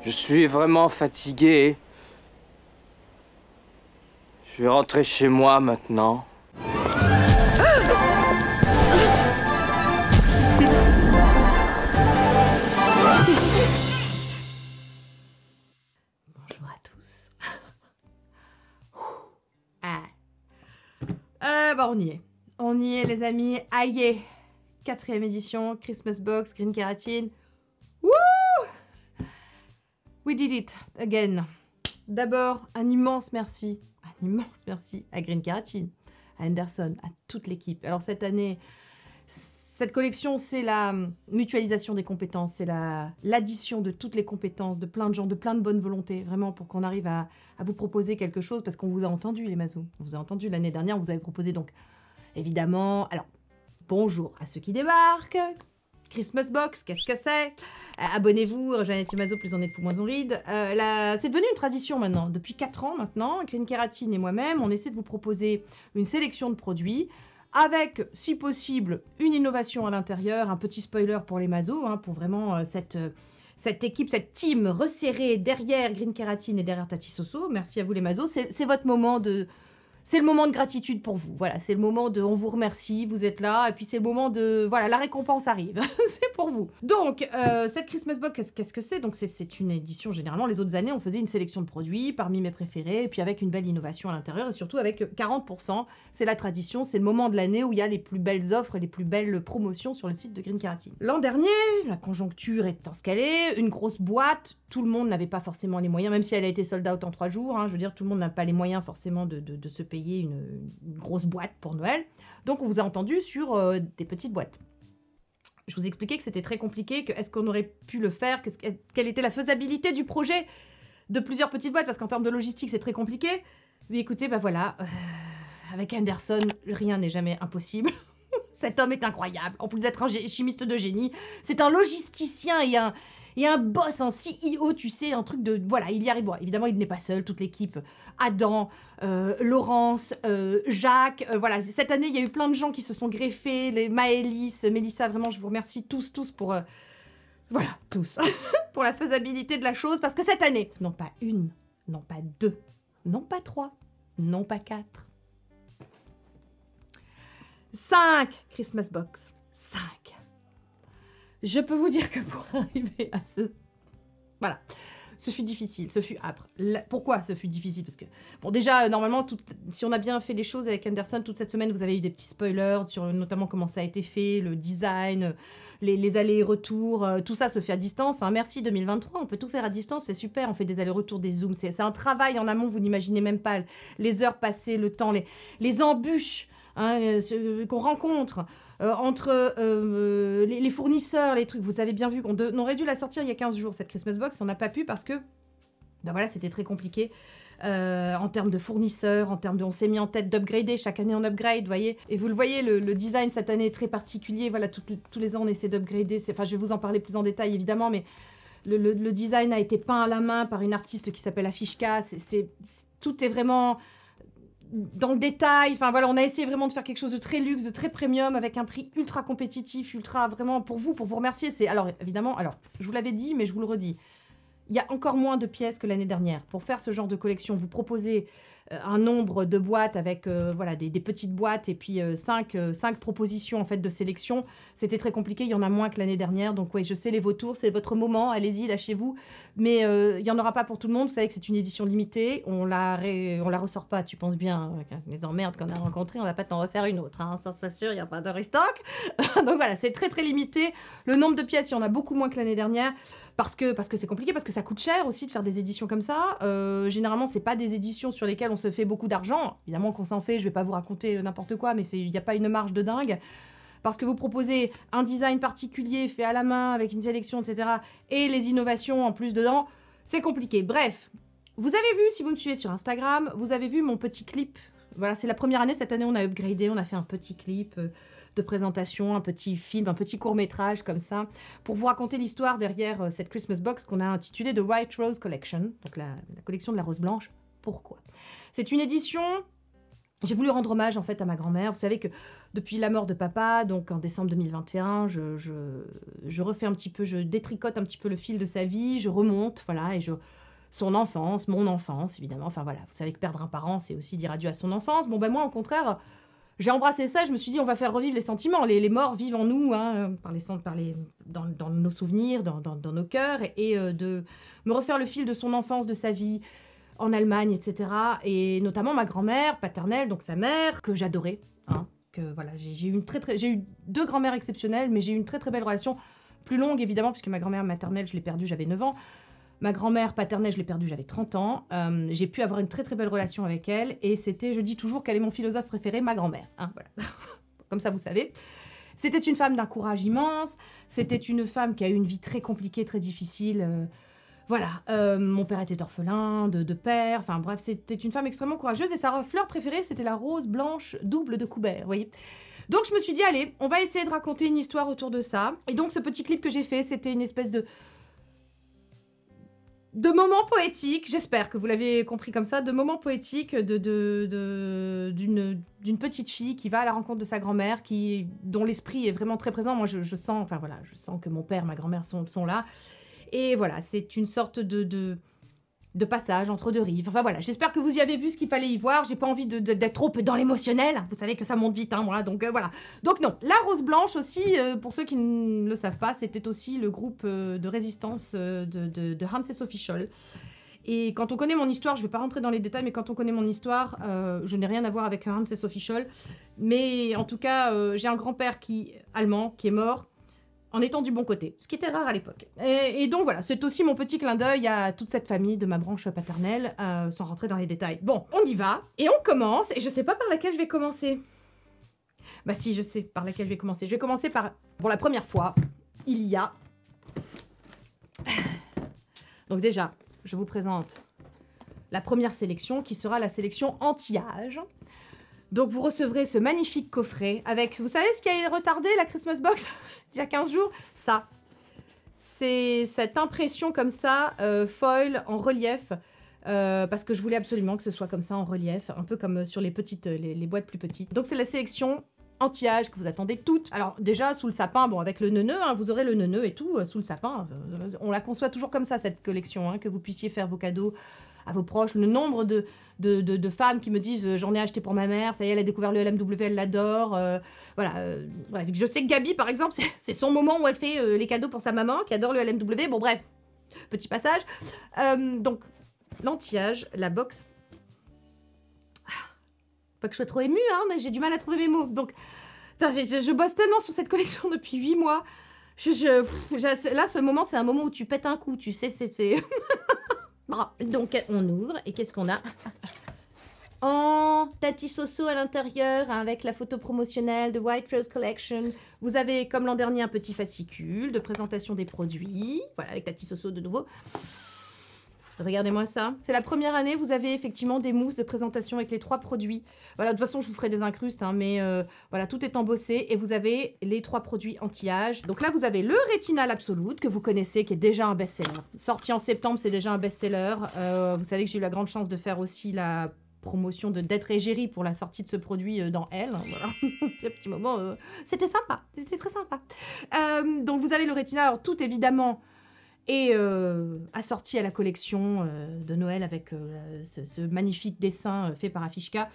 Je suis vraiment fatigué. Je vais rentrer chez moi maintenant. Bonjour à tous. Bah on y est. On y est les amis. Aïe. 4e édition, Christmas Box, Green Kératine. Wouh! We did it again. D'abord, un immense merci à Green Kératine, à Anderson, à toute l'équipe. Alors cette année, cette collection, c'est la mutualisation des compétences, c'est l'addition de toutes les compétences, de plein de gens, de plein de bonnes volontés, vraiment pour qu'on arrive à vous proposer quelque chose, parce qu'on vous a entendu les mazos. On vous a entendu l'année dernière, on vous avait proposé donc, évidemment, alors, bonjour à ceux qui débarquent, Christmas Box, qu'est-ce que c'est? Abonnez-vous, rejoignez Mazo, plus on est de fou, moins on ride. C'est devenu une tradition maintenant. Depuis 4 ans maintenant, Green Kératine et moi-même, on essaie de vous proposer une sélection de produits avec, si possible, une innovation à l'intérieur, un petit spoiler pour les mazos, hein, pour vraiment cette équipe, cette team resserrée derrière Green Kératine et derrière Tati Soso. Merci à vous les mazos. C'est votre moment de... C'est le moment de gratitude pour vous. Voilà, c'est le moment de on vous remercie, vous êtes là, et puis c'est le moment de voilà, la récompense arrive. C'est pour vous. Donc cette Christmas Box, qu'est-ce que c'est? Donc c'est une édition généralement. Les autres années, on faisait une sélection de produits parmi mes préférés, et puis avec une belle innovation à l'intérieur, et surtout avec 40%. C'est la tradition, c'est le moment de l'année où il y a les plus belles offres et les plus belles promotions sur le site de Green Kératine. L'an dernier, la conjoncture étant ce qu'elle est, une grosse boîte, tout le monde n'avait pas forcément les moyens, même si elle a été sold out en 3 jours. Hein, je veux dire, tout le monde n'a pas les moyens forcément de se payer une grosse boîte pour Noël. Donc on vous a entendu sur des petites boîtes. Je vous expliquais que c'était très compliqué, que est-ce qu'on aurait pu le faire, quelle était la faisabilité du projet de plusieurs petites boîtes, parce qu'en termes de logistique c'est très compliqué. Mais écoutez, bah voilà, avec Anderson, rien n'est jamais impossible. Cet homme est incroyable, en plus d'être un chimiste de génie, c'est un logisticien et un boss, un CEO, tu sais, un truc de... Voilà, il y arrive. Bon, évidemment, il n'est pas seul, toute l'équipe. Adam, Laurence, Jacques, voilà. Cette année, il y a eu plein de gens qui se sont greffés, les Maëlys, Mélissa, vraiment, je vous remercie tous pour... voilà, tous. Pour la faisabilité de la chose, parce que cette année, non pas une, non pas 2, non pas 3, non pas 4, 5 Christmas Box. 5. Je peux vous dire que pour arriver à ce... Voilà. Ce fut difficile, ce fut âpre. Pourquoi ce fut difficile? Parce que, bon, déjà, normalement, si on a bien fait les choses avec Anderson, toute cette semaine, vous avez eu des petits spoilers sur notamment comment ça a été fait, le design, les allers-retours, tout ça se fait à distance. Hein. Merci 2023, on peut tout faire à distance, c'est super, on fait des allers-retours, des zooms. C'est un travail en amont, vous n'imaginez même pas les heures passées, le temps, les embûches hein, qu'on rencontre. Entre les fournisseurs, les trucs, vous avez bien vu qu'on aurait dû la sortir il y a 15 jours, cette Christmas Box, on n'a pas pu parce que, ben voilà, c'était très compliqué en termes de fournisseurs, en termes de... On s'est mis en tête d'upgrader, chaque année on upgrade, vous voyez. Et vous le voyez, le design cette année est très particulier, voilà, tous les ans on essaie d'upgrader, enfin je vais vous en parler plus en détail évidemment, mais le design a été peint à la main par une artiste qui s'appelle Afishka, tout est vraiment... dans le détail, enfin voilà, on a essayé vraiment de faire quelque chose de très luxe, de très premium, avec un prix ultra compétitif, ultra vraiment pour vous remercier. Alors évidemment, je vous l'avais dit, mais je vous le redis, il y a encore moins de pièces que l'année dernière. Pour faire ce genre de collection, vous proposez un nombre de boîtes avec voilà, des petites boîtes et puis 5 propositions en fait de sélection. C'était très compliqué, il y en a moins que l'année dernière. Donc oui, je sais les vautours, c'est votre moment, allez-y, lâchez-vous. Mais il n'y en aura pas pour tout le monde, vous savez que c'est une édition limitée. On la ressort pas, tu penses bien, avec les emmerdes qu'on a rencontrées, on va pas t'en refaire une autre. Hein. Ça c'est sûr, il n'y a pas de restock. Donc voilà, c'est très très limité. Le nombre de pièces, il y en a beaucoup moins que l'année dernière. Parce que c'est compliqué, parce que ça coûte cher aussi de faire des éditions comme ça. Généralement, c'est pas des éditions sur lesquelles on se fait beaucoup d'argent. Évidemment qu'on s'en fait, je vais pas vous raconter n'importe quoi, mais il n'y a pas une marge de dingue. Parce que vous proposez un design particulier fait à la main, avec une sélection, etc. Et les innovations en plus dedans, c'est compliqué. Bref, vous avez vu, si vous me suivez sur Instagram, vous avez vu mon petit clip. Voilà, c'est la première année, cette année on a upgradé, on a fait un petit clip... de présentation, un petit film, un petit court-métrage comme ça, pour vous raconter l'histoire derrière cette Christmas Box qu'on a intitulée The White Rose Collection, donc la collection de la rose blanche. Pourquoi? C'est une édition J'ai voulu rendre hommage en fait à ma grand-mère. Vous savez que depuis la mort de papa, donc en décembre 2021, je refais un petit peu, je détricote un petit peu le fil de sa vie, je remonte, voilà, et son enfance, mon enfance évidemment. Enfin voilà, vous savez que perdre un parent, c'est aussi dire adieu à son enfance. Bon ben moi au contraire, j'ai embrassé ça. Je me suis dit on va faire revivre les sentiments. Les morts vivent en nous, hein, dans nos souvenirs, dans nos cœurs, et de me refaire le fil de son enfance, de sa vie en Allemagne, etc. Et notamment ma grand-mère paternelle, donc sa mère, que j'adorais. Hein, que voilà, j'ai eu 2 grand-mères exceptionnelles, mais j'ai eu une très très belle relation, plus longue évidemment, puisque ma grand-mère maternelle, je l'ai perdue, j'avais 9 ans. Ma grand-mère paternelle, je l'ai perdue, j'avais 30 ans. J'ai pu avoir une très très belle relation avec elle, et c'était, je dis toujours qu'elle est mon philosophe préféré, ma grand-mère. Hein, voilà. Comme ça, vous savez. C'était une femme d'un courage immense, c'était une femme qui a eu une vie très compliquée, très difficile. Voilà, mon père était orphelin de père, enfin bref, c'était une femme extrêmement courageuse, et sa fleur préférée, c'était la rose blanche double de Coubert, vous voyez. Donc je me suis dit, allez, on va essayer de raconter une histoire autour de ça. Et donc ce petit clip que j'ai fait, c'était une espèce de moment poétique, j'espère que vous l'avez compris comme ça, de moment poétique d'une petite fille qui va à la rencontre de sa grand-mère, dont l'esprit est vraiment très présent. Moi, je sens, enfin voilà, je sens que mon père, ma grand-mère sont là. Et voilà, c'est une sorte de passage entre 2 rives. Enfin voilà, j'espère que vous y avez vu ce qu'il fallait y voir. J'ai pas envie d'être trop dans l'émotionnel. Vous savez que ça monte vite, hein, moi. Donc voilà. Donc non, la Rose Blanche aussi, pour ceux qui ne le savent pas, c'était aussi le groupe de résistance de Hans et Sophie Scholl. Et quand on connaît mon histoire, je vais pas rentrer dans les détails, mais quand on connaît mon histoire, je n'ai rien à voir avec Hans et Sophie Scholl. Mais en tout cas, j'ai un grand-père allemand qui est mort en étant du bon côté, ce qui était rare à l'époque. Et donc voilà, c'est aussi mon petit clin d'œil à toute cette famille de ma branche paternelle, sans rentrer dans les détails. Bon, on y va, et on commence, et je sais pas par laquelle je vais commencer. Bah si, je sais par laquelle je vais commencer. Je vais commencer par, pour la première fois, il y a... Donc déjà, je vous présente la première sélection, qui sera la sélection anti-âge. Donc vous recevrez ce magnifique coffret avec, vous savez ce qui a retardé la Christmas Box il y a 15 jours? Ça. C'est cette impression comme ça, foil, en relief, parce que je voulais absolument que ce soit comme ça en relief, un peu comme sur les boîtes plus petites. Donc c'est la sélection anti-âge que vous attendez toutes. Alors déjà, sous le sapin, bon avec le neuneu, hein, vous aurez le neuneu et tout, sous le sapin. On la conçoit toujours comme ça, cette collection, hein, que vous puissiez faire vos cadeaux à vos proches. Le nombre de femmes qui me disent j'en ai acheté pour ma mère, ça y est, elle a découvert le LMW, elle l'adore. Voilà. Bref, je sais que Gabi, par exemple, c'est son moment où elle fait les cadeaux pour sa maman, qui adore le LMW. Bon, bref, petit passage. Donc, l'anti-âge, la box. Pas que je sois trop émue, hein, mais j'ai du mal à trouver mes mots. Donc, je bosse tellement sur cette collection depuis 8 mois. Là, ce moment, c'est un moment où tu pètes un coup, tu sais, c'est... Donc on ouvre et qu'est-ce qu'on a? En Tati Soso à l'intérieur avec la photo promotionnelle de White Rose Collection. Vous avez comme l'an dernier un petit fascicule de présentation des produits. Voilà, avec Tati Soso de nouveau. Regardez-moi ça. C'est la première année, vous avez effectivement des mousses de présentation avec les 3 produits. Voilà, de toute façon, je vous ferai des incrustes, hein, mais voilà, tout est embossé. Et vous avez les 3 produits anti-âge. Donc là, vous avez le Rétinal Absolute, que vous connaissez, qui est déjà un best-seller. Sorti en septembre, c'est déjà un best-seller. Vous savez que j'ai eu la grande chance de faire aussi la promotion d'être égérie pour la sortie de ce produit dans Elle. Voilà, c'est un petit moment. C'était sympa, c'était très sympa. Donc vous avez le Rétinal, alors tout évidemment... Et assorti à la collection de Noël avec ce magnifique dessin fait par Afishka.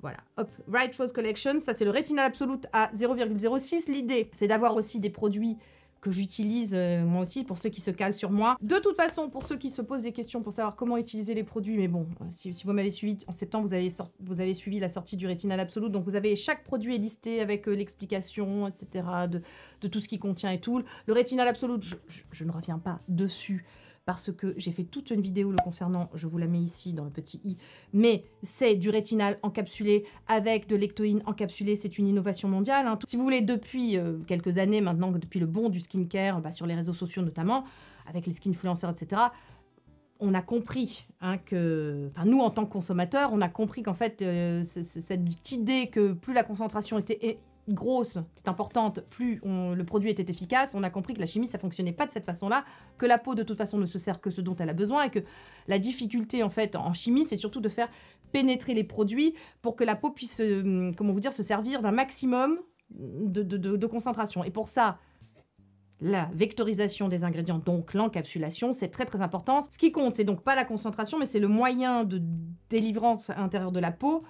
Voilà, hop, White Rose Collection, ça c'est le Rétinal Absolute à 0,06. L'idée, c'est d'avoir aussi des produits que j'utilise moi aussi, pour ceux qui se calent sur moi. De toute façon, pour ceux qui se posent des questions pour savoir comment utiliser les produits, mais bon, si vous m'avez suivi en septembre, vous avez suivi la sortie du Rétinal Absolute, donc vous avez chaque produit est listé avec l'explication, etc., de tout ce qu'il contient et tout. Le Rétinal Absolute, je ne reviens pas dessus, parce que j'ai fait toute une vidéo le concernant, je vous la mets ici dans le petit i, mais c'est du rétinal encapsulé avec de l'ectoïne encapsulée, c'est une innovation mondiale. Hein. Si vous voulez, depuis quelques années maintenant, depuis le boom du skincare, sur les réseaux sociaux notamment, avec les skinfluencers, etc., on a compris que, enfin nous en tant que consommateurs, on a compris qu'en fait, cette idée que plus la concentration était grosse, est importante, plus le produit était efficace, on a compris que la chimie, ça fonctionnait pas de cette façon-là, que la peau, de toute façon, ne se sert que ce dont elle a besoin, et que la difficulté, en fait, en chimie, c'est surtout de faire pénétrer les produits pour que la peau puisse, comment vous dire, se servir d'un maximum de concentration. Et pour ça, la vectorisation des ingrédients, donc l'encapsulation, c'est très très important. Ce qui compte, c'est donc pas la concentration, mais c'est le moyen de délivrance à l'intérieur de la peau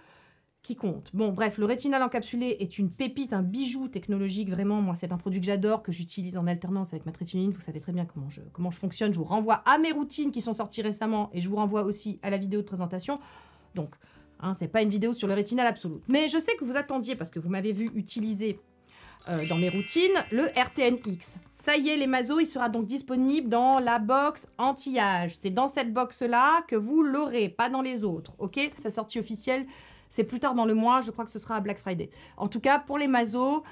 qui compte. Bon, bref, le rétinal encapsulé est une pépite, un bijou technologique, vraiment. Moi, c'est un produit que j'adore, que j'utilise en alternance avec ma trétinolite. Vous savez très bien comment je fonctionne. Je vous renvoie à mes routines qui sont sorties récemment et je vous renvoie aussi à la vidéo de présentation. Donc, hein, c'est pas une vidéo sur le rétinal absolu. Mais je sais que vous attendiez, parce que vous m'avez vu utiliser dans mes routines, le RTNX. Ça y est, les Maso, il sera donc disponible dans la box anti-âge. C'est dans cette box-là que vous l'aurez, pas dans les autres, ok? Sa sortie officielle, c'est plus tard dans le mois, je crois que ce sera à Black Friday. En tout cas, pour les Maso,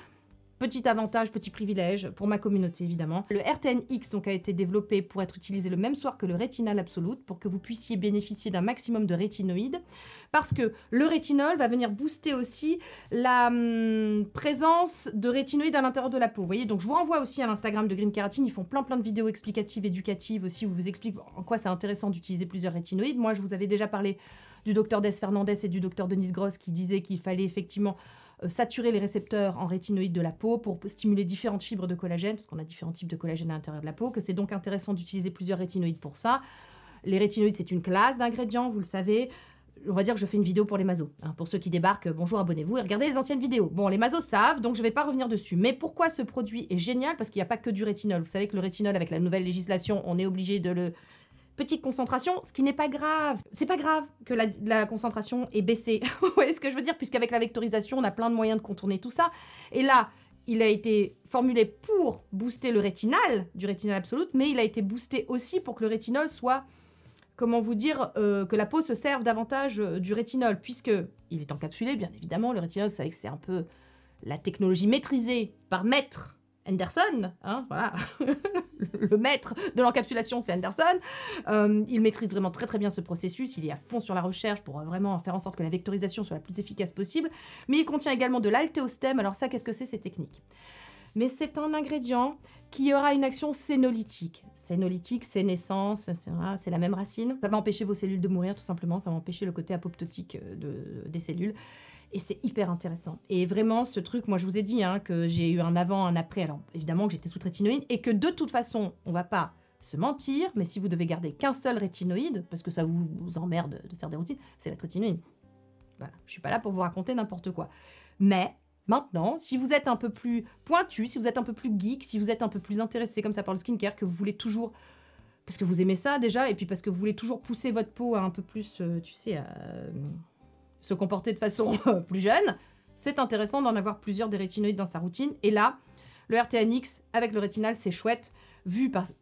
petit avantage, petit privilège, pour ma communauté évidemment. Le RTNX donc, a été développé pour être utilisé le même soir que le rétinal absolute, pour que vous puissiez bénéficier d'un maximum de rétinoïdes, parce que le rétinol va venir booster aussi la présence de rétinoïdes à l'intérieur de la peau. Vous voyez, donc je vous renvoie aussi à l'Instagram de Green Kératine, ils font plein de vidéos explicatives, éducatives aussi, où vous expliquent en quoi c'est intéressant d'utiliser plusieurs rétinoïdes. Moi, je vous avais déjà parlé du docteur Des Fernandez et du docteur Denise Gross qui disaient qu'il fallait effectivement saturer les récepteurs en rétinoïdes de la peau pour stimuler différentes fibres de collagène, parce qu'on a différents types de collagène à l'intérieur de la peau, que c'est donc intéressant d'utiliser plusieurs rétinoïdes pour ça. Les rétinoïdes, c'est une classe d'ingrédients, vous le savez. On va dire que je fais une vidéo pour les Masos. Hein, pour ceux qui débarquent, bonjour, abonnez-vous et regardez les anciennes vidéos. Bon, les Masos savent, donc je ne vais pas revenir dessus. Mais pourquoi ce produit est génial? Parce qu'il n'y a pas que du rétinol. Vous savez que le rétinol, avec la nouvelle législation, on est obligé de le... Petite concentration, ce qui n'est pas grave. C'est pas grave que la concentration ait baissé. Vous voyez ce que je veux dire? Puisqu'avec la vectorisation, on a plein de moyens de contourner tout ça. Et là, il a été formulé pour booster le rétinal, du rétinal absolu, mais il a été boosté aussi pour que le rétinol soit, comment vous dire, que la peau se serve davantage du rétinol, puisqu'il est encapsulé, bien évidemment. Le rétinol, vous savez que c'est un peu la technologie maîtrisée par maître Anderson, hein, voilà. Le maître de l'encapsulation, c'est Anderson. Il maîtrise vraiment très très bien ce processus. Il est à fond sur la recherche pour vraiment faire en sorte que la vectorisation soit la plus efficace possible. Mais il contient également de l'altéostème. Alors ça, qu'est-ce que c'est? C'est technique. Mais c'est un ingrédient qui aura une action sénolytique. Sénolytique, sénescence, c'est la même racine. Ça va empêcher vos cellules de mourir, tout simplement. Ça va empêcher le côté apoptotique des cellules. Et c'est hyper intéressant. Et vraiment, ce truc, moi je vous ai dit hein, que j'ai eu un avant, un après. Alors évidemment que j'étais sous rétinoïde et que de toute façon, on va pas se mentir, mais si vous devez garder qu'un seul rétinoïde, parce que ça vous emmerde de faire des routines, c'est la rétinoïde. Voilà, je suis pas là pour vous raconter n'importe quoi. Mais maintenant, si vous êtes un peu plus pointu, si vous êtes un peu plus geek, si vous êtes un peu plus intéressé comme ça par le skincare, que vous voulez toujours... Parce que vous aimez ça déjà, et puis parce que vous voulez toujours pousser votre peau à un peu plus, tu sais... se comporter de façon plus jeune, c'est intéressant d'en avoir plusieurs des rétinoïdes dans sa routine. Et là, le RTNX avec le rétinal, c'est chouette, vu parce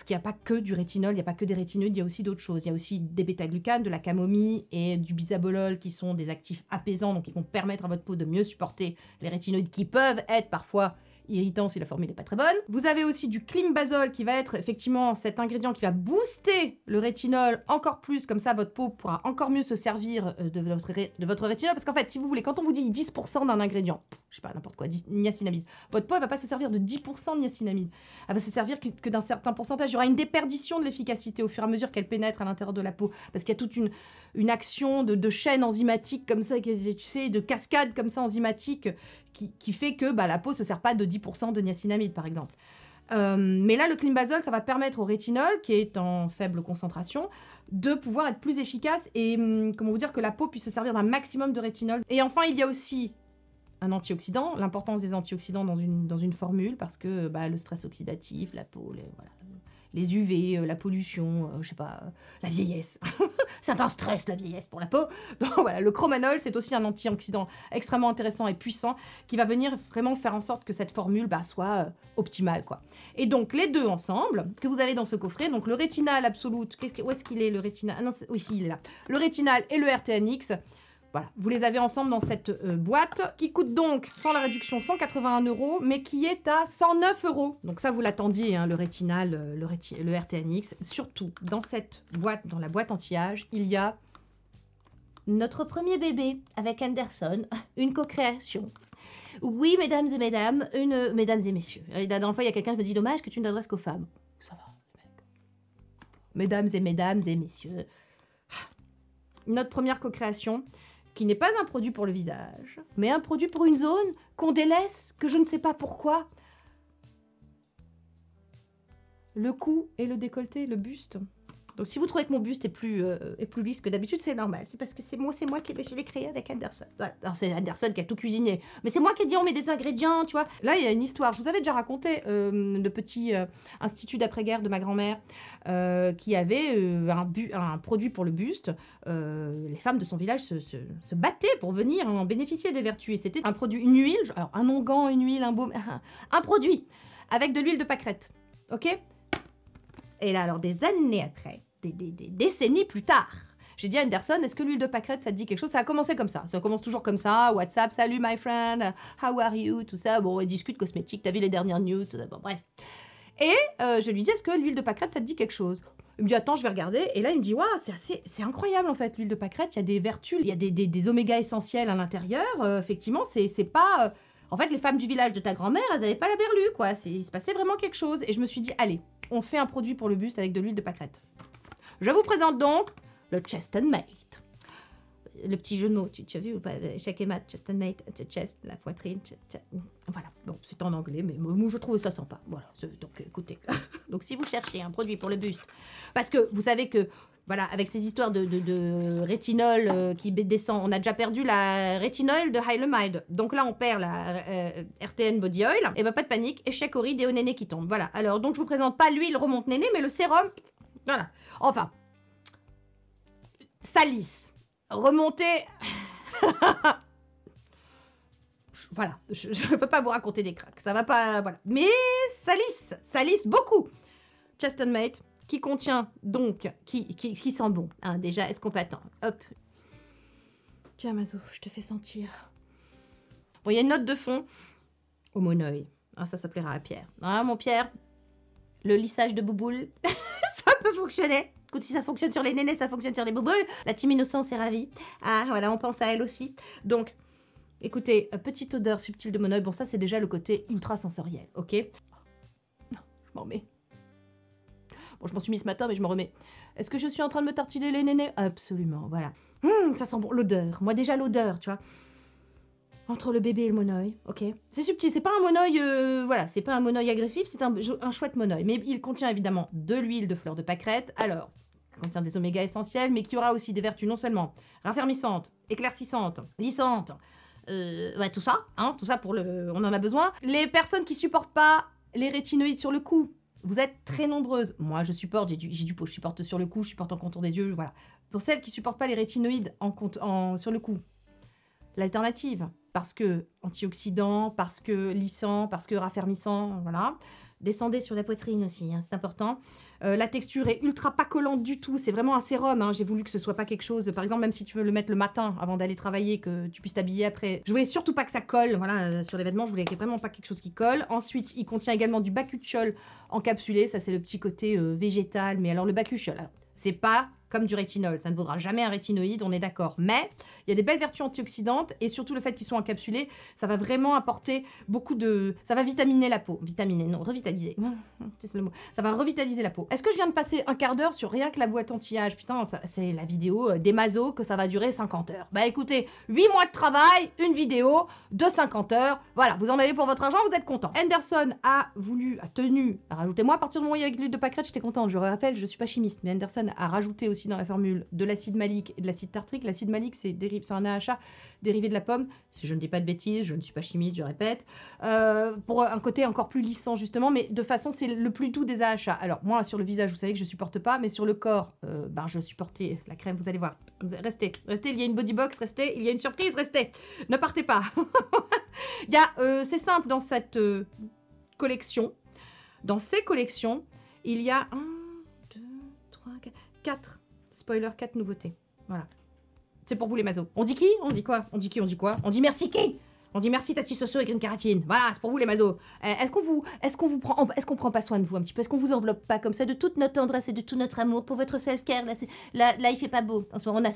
qu'il n'y a pas que du rétinol, il n'y a pas que des rétinoïdes, il y a aussi d'autres choses. Il y a aussi des bêta-glucanes, de la camomille et du bisabolol qui sont des actifs apaisants, donc qui vont permettre à votre peau de mieux supporter les rétinoïdes qui peuvent être parfois irritant si la formule n'est pas très bonne. Vous avez aussi du climbazole qui va être effectivement cet ingrédient qui va booster le rétinol encore plus, comme ça votre peau pourra encore mieux se servir de votre rétinol, parce qu'en fait, si vous voulez, quand on vous dit 10% d'un ingrédient, je sais pas, n'importe quoi, niacinamide, votre peau elle va pas se servir de 10% de niacinamide, elle va se servir que d'un certain pourcentage. Il y aura une déperdition de l'efficacité au fur et à mesure qu'elle pénètre à l'intérieur de la peau, parce qu'il y a toute une action de chaîne enzymatique comme ça, tu sais, de cascade comme ça enzymatique, qui fait que la peau ne se sert pas de 10% de niacinamide, par exemple. Mais là, le climbazole, ça va permettre au rétinol, qui est en faible concentration, de pouvoir être plus efficace et, comment vous dire, que la peau puisse se servir d'un maximum de rétinol. Et enfin, il y a aussi un antioxydant, l'importance des antioxydants dans une formule, parce que le stress oxydatif, la peau, les UV, la pollution, je sais pas, la vieillesse. C'est un stress, la vieillesse, pour la peau. Donc voilà, le chromanol, c'est aussi un antioxydant extrêmement intéressant et puissant qui va venir vraiment faire en sorte que cette formule soit optimale, quoi. Et donc, les deux ensemble, que vous avez dans ce coffret, donc le rétinal absolute, où est-ce qu'il est, le rétinal? Ah non, oui, si, il est là. Le rétinal et le RTNX. Voilà, vous les avez ensemble dans cette boîte qui coûte donc, sans la réduction, 181 €, mais qui est à 109 €. Donc ça, vous l'attendiez, hein, le rétinal, le RTNX. Surtout, dans cette boîte, dans la boîte anti-âge, il y a notre premier bébé avec Anderson, une co-création. Oui, mesdames et messieurs. Et la dernière fois, il y a quelqu'un qui me dit, dommage que tu ne t'adresses qu'aux femmes. Ça va, les mecs. Mesdames et messieurs. notre première co-création, qui n'est pas un produit pour le visage, mais un produit pour une zone qu'on délaisse, que je ne sais pas pourquoi. Le cou et le décolleté, le buste. Donc si vous trouvez que mon buste est plus lisse que d'habitude, c'est normal. C'est parce que c'est moi qui l'ai créé avec Anderson. Voilà. C'est Anderson qui a tout cuisiné. Mais c'est moi qui ai dit on met des ingrédients, tu vois. Là, il y a une histoire. Je vous avais déjà raconté le petit institut d'après-guerre de ma grand-mère qui avait un produit pour le buste. Les femmes de son village se battaient pour venir en bénéficier des vertus. Et c'était un produit, une huile, alors un onguent, une huile, un baume, un produit avec de l'huile de pâquerette. Ok ? Et là, alors, des années après, des décennies plus tard, j'ai dit à Anderson, est-ce que l'huile de pâquerette, ça te dit quelque chose? Ça a commencé comme ça. Ça commence toujours comme ça. WhatsApp, salut my friend, how are you, tout ça. Bon, on discute cosmétique, t'as vu les dernières news, tout ça. Bon, bref. Et je lui dis, est-ce que l'huile de pâquerette, ça te dit quelque chose? Il me dit, attends, je vais regarder. Et là, il me dit, waouh, c'est incroyable, en fait, l'huile de pâquerette. Il y a des vertus, il y a des oméga essentiels à l'intérieur. Effectivement, c'est pas... En fait, les femmes du village de ta grand-mère, elles n'avaient pas la berlue, quoi. Il se passait vraiment quelque chose. Et je me suis dit, allez, on fait un produit pour le buste avec de l'huile de pâquerette. Je vous présente donc le Chest and Mate. Le petit jeu de mots, tu as vu ou pas? Chaque mat, Chest and Mate, chest, la poitrine. Voilà, bon, c'est en anglais, mais moi, je trouve ça sympa. Voilà, donc écoutez. Donc si vous cherchez un produit pour le buste, parce que vous savez que, voilà, avec ces histoires de rétinol qui descend, on a déjà perdu la rétinol de Hylamide. Donc là, on perd la RTN Body Oil. Et ben pas de panique, échec au riz, des hauts nénés qui tombent. Voilà, alors donc je vous présente pas l'huile remonte néné, mais le sérum. Voilà, enfin, ça lisse. Remonter... Voilà, je ne peux pas vous raconter des cracks, ça va pas... Voilà, mais ça lisse beaucoup. Chest and Mate, qui contient donc, qui sent bon. Hein, déjà, est-ce qu'on peut attendre? Hop. Tiens, Mazo, je te fais sentir. Bon, il y a une note de fond. Au monoeil. Ah, ça plaira à Pierre. Ah, mon Pierre, le lissage de bouboule, ça peut fonctionner. Écoute, si ça fonctionne sur les nénés, ça fonctionne sur les bouboules. La team innocence est ravie. Ah, voilà, on pense à elle aussi. Donc, écoutez, petite odeur subtile de monoeil. Bon, ça, c'est déjà le côté ultra sensoriel, ok? Non, je m'en remets. Bon, je m'en suis mis ce matin, mais je me remets. Est-ce que je suis en train de me tartiner les nénés? Absolument, voilà. Ça sent bon, l'odeur. Moi, déjà, l'odeur, tu vois. Entre le bébé et le monoeil, ok? C'est subtil, c'est pas un monoeil, voilà, c'est pas un monoeil agressif, c'est un chouette monoeil. Mais il contient évidemment de l'huile de fleur de pâquerette. Alors, il contient des oméga essentiels, mais qui aura aussi des vertus non seulement raffermissantes, éclaircissantes, lissantes, ouais, tout ça, hein, tout ça pour on en a besoin. Les personnes qui supportent pas les rétinoïdes sur le cou, vous êtes très nombreuses. Moi, je supporte, j'ai du pot, je supporte sur le cou, je supporte en contour des yeux, voilà. Pour celles qui supportent pas les rétinoïdes sur le cou, l'alternative, parce que antioxydant, parce que lissant, parce que raffermissant, voilà. Descendez sur la poitrine aussi, hein, c'est important. La texture est ultra pas collante du tout, c'est vraiment un sérum, hein. J'ai voulu que ce soit pas quelque chose, par exemple, même si tu veux le mettre le matin avant d'aller travailler, que tu puisses t'habiller après. Je voulais surtout pas que ça colle, voilà, sur les vêtements, je voulais vraiment pas quelque chose qui colle. Ensuite, il contient également du bakuchiol encapsulé, ça c'est le petit côté végétal, mais alors le bakuchiol, c'est pas comme du rétinol, ça ne vaudra jamais un rétinoïde, on est d'accord. Mais il y a des belles vertus antioxydantes et surtout le fait qu'ils soient encapsulés, ça va vraiment apporter beaucoup de... Ça va vitaminer la peau. Vitaminer, non, revitaliser. C'est le mot. Ça va revitaliser la peau. Est-ce que je viens de passer un quart d'heure sur rien que la boîte anti-âge? Putain, c'est la vidéo des Mazo que ça va durer 50 heures. Bah écoutez, 8 mois de travail, une vidéo de 50 heures. Voilà, vous en avez pour votre argent, vous êtes content. Anderson a tenu à rajouter. Moi, à partir du moment où il y avait de l'huile de pâquerette, j'étais contente. Je rappelle, je suis pas chimiste, mais Anderson a rajouté aussi dans la formule de l'acide malique et de l'acide tartrique. L'acide malique, c'est un AHA dérivé de la pomme. Si je ne dis pas de bêtises, je ne suis pas chimiste, je répète. Pour un côté encore plus lissant, justement, mais de façon, c'est le plus doux des AHA. Alors, moi, sur le visage, vous savez que je supporte pas, mais sur le corps, je supportais la crème, vous allez voir. Restez, il y a une body box, restez, il y a une surprise, restez. Ne partez pas. Il y a, c'est simple, dans cette collection, dans ces collections, il y a 1, 2, 3, 4. Spoiler, 4 nouveautés. Voilà. C'est pour vous les mazos. On dit qui? On dit quoi? On dit qui? On dit quoi? On dit merci qui? On dit merci Tati Soso et Green Caratine. Voilà, c'est pour vous les mazos. Est-ce qu'on prend pas soin de vous un petit peu? Est-ce qu'on vous enveloppe pas comme ça de toute notre tendresse et de tout notre amour pour votre self-care? Là, il fait pas beau. En ce moment,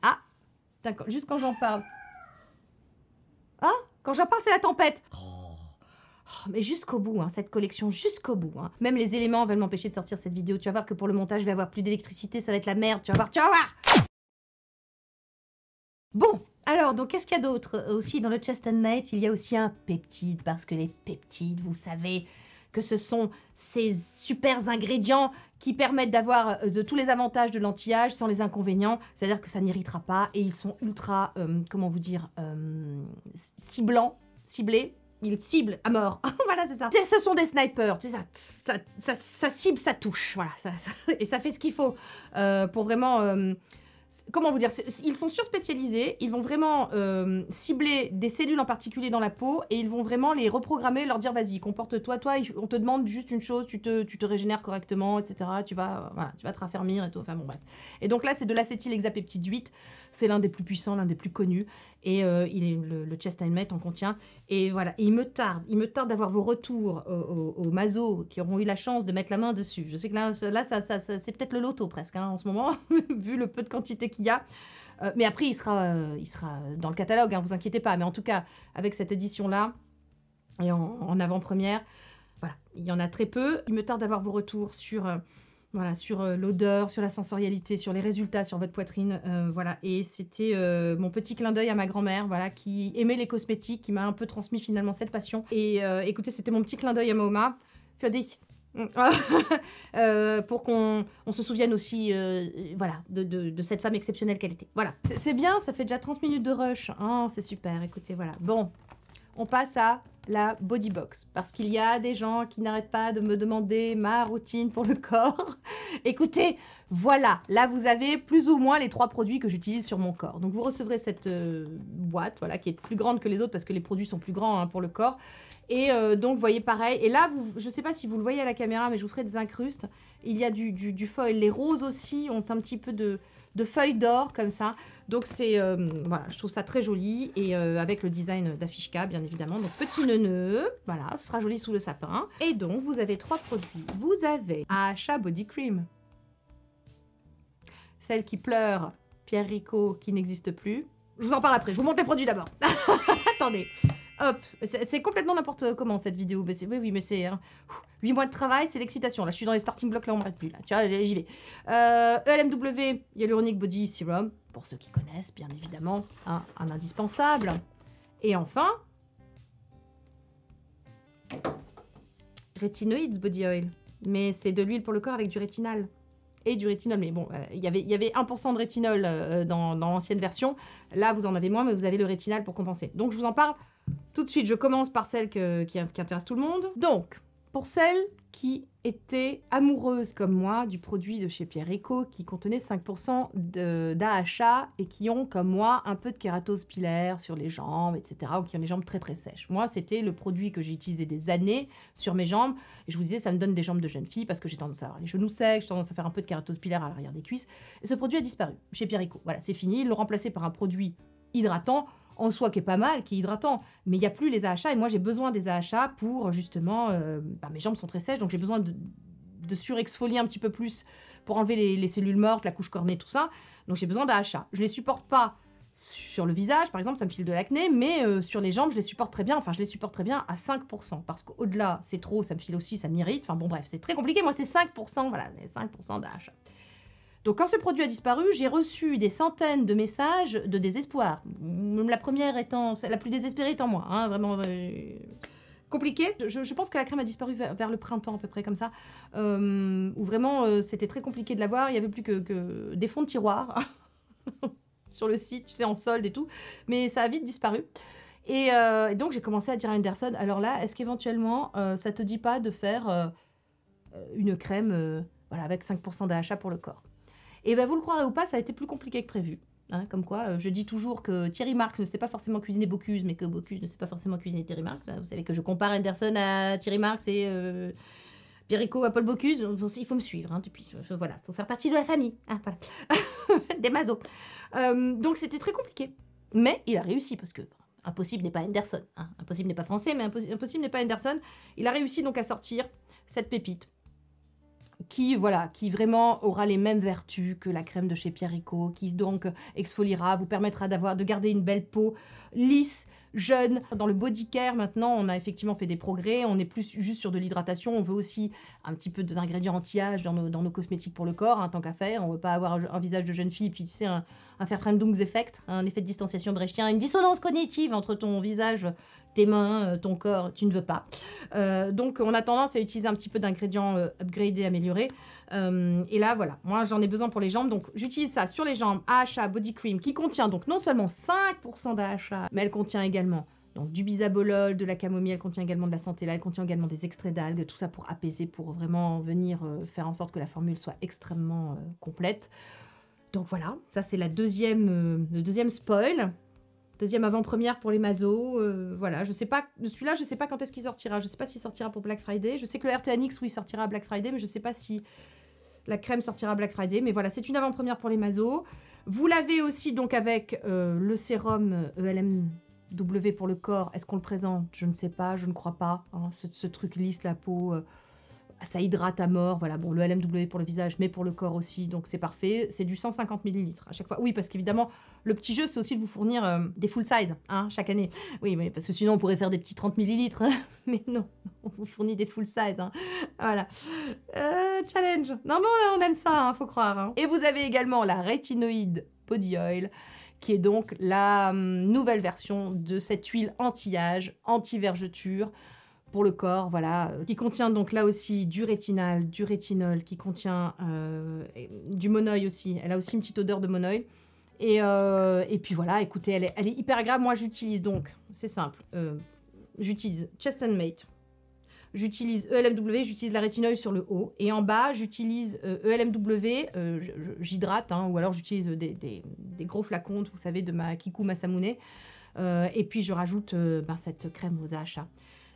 Ah, d'accord, juste quand j'en parle. Ah, quand j'en parle, c'est la tempête. Oh, mais jusqu'au bout, hein, cette collection, jusqu'au bout. Hein. Même les éléments veulent m'empêcher de sortir cette vidéo. Tu vas voir que pour le montage, je vais avoir plus d'électricité, ça va être la merde. Tu vas voir, tu vas voir. Bon, alors, donc, qu'est-ce qu'il y a d'autre aussi dans le Chest and Mate? Il y a aussi un peptide, parce que les peptides, vous savez que ce sont ces super ingrédients qui permettent d'avoir de tous les avantages de l'anti-âge sans les inconvénients, c'est-à-dire que ça n'irritera pas, et ils sont ultra, comment vous dire, ciblés, ils ciblent à mort. Voilà, c'est ça. Ce sont des snipers, tu sais, ça cible, ça touche, voilà, et ça fait ce qu'il faut pour vraiment... comment vous dire, ils sont surspécialisés, ils vont vraiment cibler des cellules en particulier dans la peau et ils vont vraiment les reprogrammer, leur dire vas-y, comporte-toi, toi, on te demande juste une chose, tu te régénères correctement, etc. Tu vas te raffermir et tout, enfin bon bref. Et donc là, c'est de l'acétylhexapeptide 8, c'est l'un des plus puissants, l'un des plus connus et le Chest and Mate en contient. Et voilà, et il me tarde d'avoir vos retours aux masos qui auront eu la chance de mettre la main dessus. Je sais que là ça c'est peut-être le loto presque hein, en ce moment, vu le peu de quantité qu'il y a. Mais après, il sera dans le catalogue, hein, vous inquiétez pas. Mais en tout cas, avec cette édition-là, et en avant-première, voilà, il y en a très peu. Il me tarde d'avoir vos retours sur... voilà, sur l'odeur, sur la sensorialité, sur les résultats, sur votre poitrine, voilà. Et c'était mon petit clin d'œil à ma grand-mère, voilà, qui aimait les cosmétiques, qui m'a un peu transmis finalement cette passion. Et écoutez, c'était mon petit clin d'œil à Mahoma. Für dich. Pour qu'on se souvienne aussi, voilà, de cette femme exceptionnelle qu'elle était. Voilà, c'est bien, ça fait déjà 30 minutes de rush. Oh, c'est super, écoutez, voilà. Bon, on passe à la body box, parce qu'il y a des gens qui n'arrêtent pas de me demander ma routine pour le corps. Écoutez, voilà, là vous avez plus ou moins les 3 produits que j'utilise sur mon corps. Donc vous recevrez cette boîte, voilà, qui est plus grande que les autres, parce que les produits sont plus grands hein, pour le corps. Et donc vous voyez pareil, et là, je ne sais pas si vous le voyez à la caméra, mais je vous ferai des incrustes. Il y a du foil, les roses aussi ont un petit peu de feuilles d'or comme ça. Donc c'est, voilà, je trouve ça très joli et avec le design d'Affichka bien évidemment. Donc petit nœud, voilà, ce sera joli sous le sapin. Et donc vous avez 3 produits. Vous avez AHA Body Cream, celle qui pleure, Pierre Ricot qui n'existe plus. Je vous en parle après, je vous montre les produits d'abord. Attendez. Hop, c'est complètement n'importe comment cette vidéo. Mais oui, mais c'est 8 mois de travail, c'est l'excitation. Là, je suis dans les starting blocks, là, on m'arrête plus. Là, tu vois, j'y vais. ELMW, Hyaluronic Body Serum, pour ceux qui connaissent, bien évidemment, hein, un indispensable. Et enfin, Retinoids Body Oil. Mais c'est de l'huile pour le corps avec du rétinal. Et du rétinol, mais bon, il y avait 1% de rétinol dans l'ancienne version. Là, vous en avez moins, mais vous avez le rétinal pour compenser. Donc, je vous en parle tout de suite. Je commence par celle qui intéresse tout le monde. Donc, pour celles qui étaient amoureuses comme moi du produit de chez Pierre Ricot qui contenait 5% d'AHA et qui ont, comme moi, un peu de kératose pilaire sur les jambes, etc. ou qui ont les jambes très très sèches. Moi, c'était le produit que j'ai utilisé des années sur mes jambes. Et je vous disais, ça me donne des jambes de jeune fille parce que j'ai tendance à avoir les genoux secs, j'ai tendance à faire un peu de kératose pilaire à l'arrière des cuisses. Et ce produit a disparu chez Pierre Ricot. Voilà, c'est fini. Ils l'ont remplacé par un produit hydratant en soi qui est pas mal, qui est hydratant, mais il n'y a plus les AHA et moi j'ai besoin des AHA pour justement, mes jambes sont très sèches donc j'ai besoin de surexfolier un petit peu plus pour enlever les cellules mortes, la couche cornée, tout ça, donc j'ai besoin d'AHA. Je les supporte pas sur le visage par exemple, ça me file de l'acné, mais sur les jambes je les supporte très bien, enfin je les supporte très bien à 5%, parce qu'au-delà c'est trop, ça me file aussi, ça m'irrite, enfin bon bref, c'est très compliqué, moi c'est 5%, voilà, 5% d'AHA. Donc, quand ce produit a disparu, j'ai reçu des centaines de messages de désespoir. La première étant, la plus désespérée étant moi, hein, vraiment compliqué. Je pense que la crème a disparu vers le printemps, à peu près comme ça, où vraiment c'était très compliqué de l'avoir. Il n'y avait plus que des fonds de tiroir sur le site, tu sais, en solde et tout. Mais ça a vite disparu. Et donc, j'ai commencé à dire à Anderson, alors là, est-ce qu'éventuellement, ça te dit pas de faire une crème voilà, avec 5% d'AHA pour le corps? Et bien, vous le croirez ou pas, ça a été plus compliqué que prévu. Hein, comme quoi, je dis toujours que Thierry Marx ne sait pas forcément cuisiner Bocuse, mais que Bocuse ne sait pas forcément cuisiner Thierry Marx. Vous savez que je compare Anderson à Thierry Marx et Pierre Ricot à Paul Bocuse. Il faut me suivre. Hein, depuis, voilà, il faut faire partie de la famille. Hein, voilà. Des mazos. Donc, c'était très compliqué. Mais il a réussi, parce que impossible n'est pas Anderson. Hein. Impossible n'est pas français, mais impossible n'est pas Anderson. Il a réussi donc à sortir cette pépite. Qui vraiment aura les mêmes vertus que la crème de chez Pierre Ricot, qui donc exfoliera, vous permettra de garder une belle peau lisse, jeune. Dans le body care, maintenant, on a effectivement fait des progrès. On n'est plus juste sur de l'hydratation. On veut aussi un petit peu d'ingrédients anti-âge dans nos cosmétiques pour le corps, hein, tant qu'à faire. On veut pas avoir un visage de jeune fille, puis tu sais, un Verfremdungseffekt, un effet de distanciation brechtienne, une dissonance cognitive entre ton visage, tes mains, ton corps, tu ne veux pas. Donc, on a tendance à utiliser un petit peu d'ingrédients upgradés, améliorés. Et là, voilà, moi, j'en ai besoin pour les jambes. Donc, j'utilise ça sur les jambes, AHA Body Cream, qui contient donc non seulement 5% d'AHA, mais elle contient également donc, du bisabolol, de la camomille, elle contient également de la centella, elle contient également des extraits d'algues, tout ça pour apaiser, pour vraiment venir faire en sorte que la formule soit extrêmement complète. Donc voilà, ça c'est le deuxième spoil. Deuxième avant-première pour les Mazo. Voilà, je sais pas, celui-là, je sais pas quand est-ce qu'il sortira. Je sais pas s'il sortira pour Black Friday. Je sais que le RTNX, oui, sortira à Black Friday, mais je sais pas si la crème sortira à Black Friday. Mais voilà, c'est une avant-première pour les Mazo. Vous l'avez aussi donc avec le sérum ELMW pour le corps. Est-ce qu'on le présente? Je ne sais pas, je ne crois pas. Hein, ce truc lisse la peau. Ça hydrate à mort, voilà, bon, le LMW pour le visage, mais pour le corps aussi, donc c'est parfait. C'est du 150 ml à chaque fois. Oui, parce qu'évidemment, le petit jeu, c'est aussi de vous fournir des full size, hein, chaque année. Oui, mais parce que sinon, on pourrait faire des petits 30 ml, hein, mais non, on vous fournit des full size, hein. Voilà. Challenge. Non, mais on aime ça, hein, faut croire. Hein. Et vous avez également la Rétinoïde Body Oil, qui est donc la nouvelle version de cette huile anti-âge, anti-vergeture, pour le corps, voilà, qui contient donc là aussi du rétinal, du rétinol, qui contient du monoï aussi. Elle a aussi une petite odeur de monoï. Et puis voilà, écoutez, elle est hyper agréable. Moi, j'utilise donc, c'est simple, j'utilise Chest and Mate, j'utilise ELMW, j'utilise la rétinol sur le haut. Et en bas, j'utilise ELMW, j'hydrate, hein, ou alors j'utilise des gros flacons, vous savez, de ma Kiku Masamune. Et puis, je rajoute cette crème aux AHA.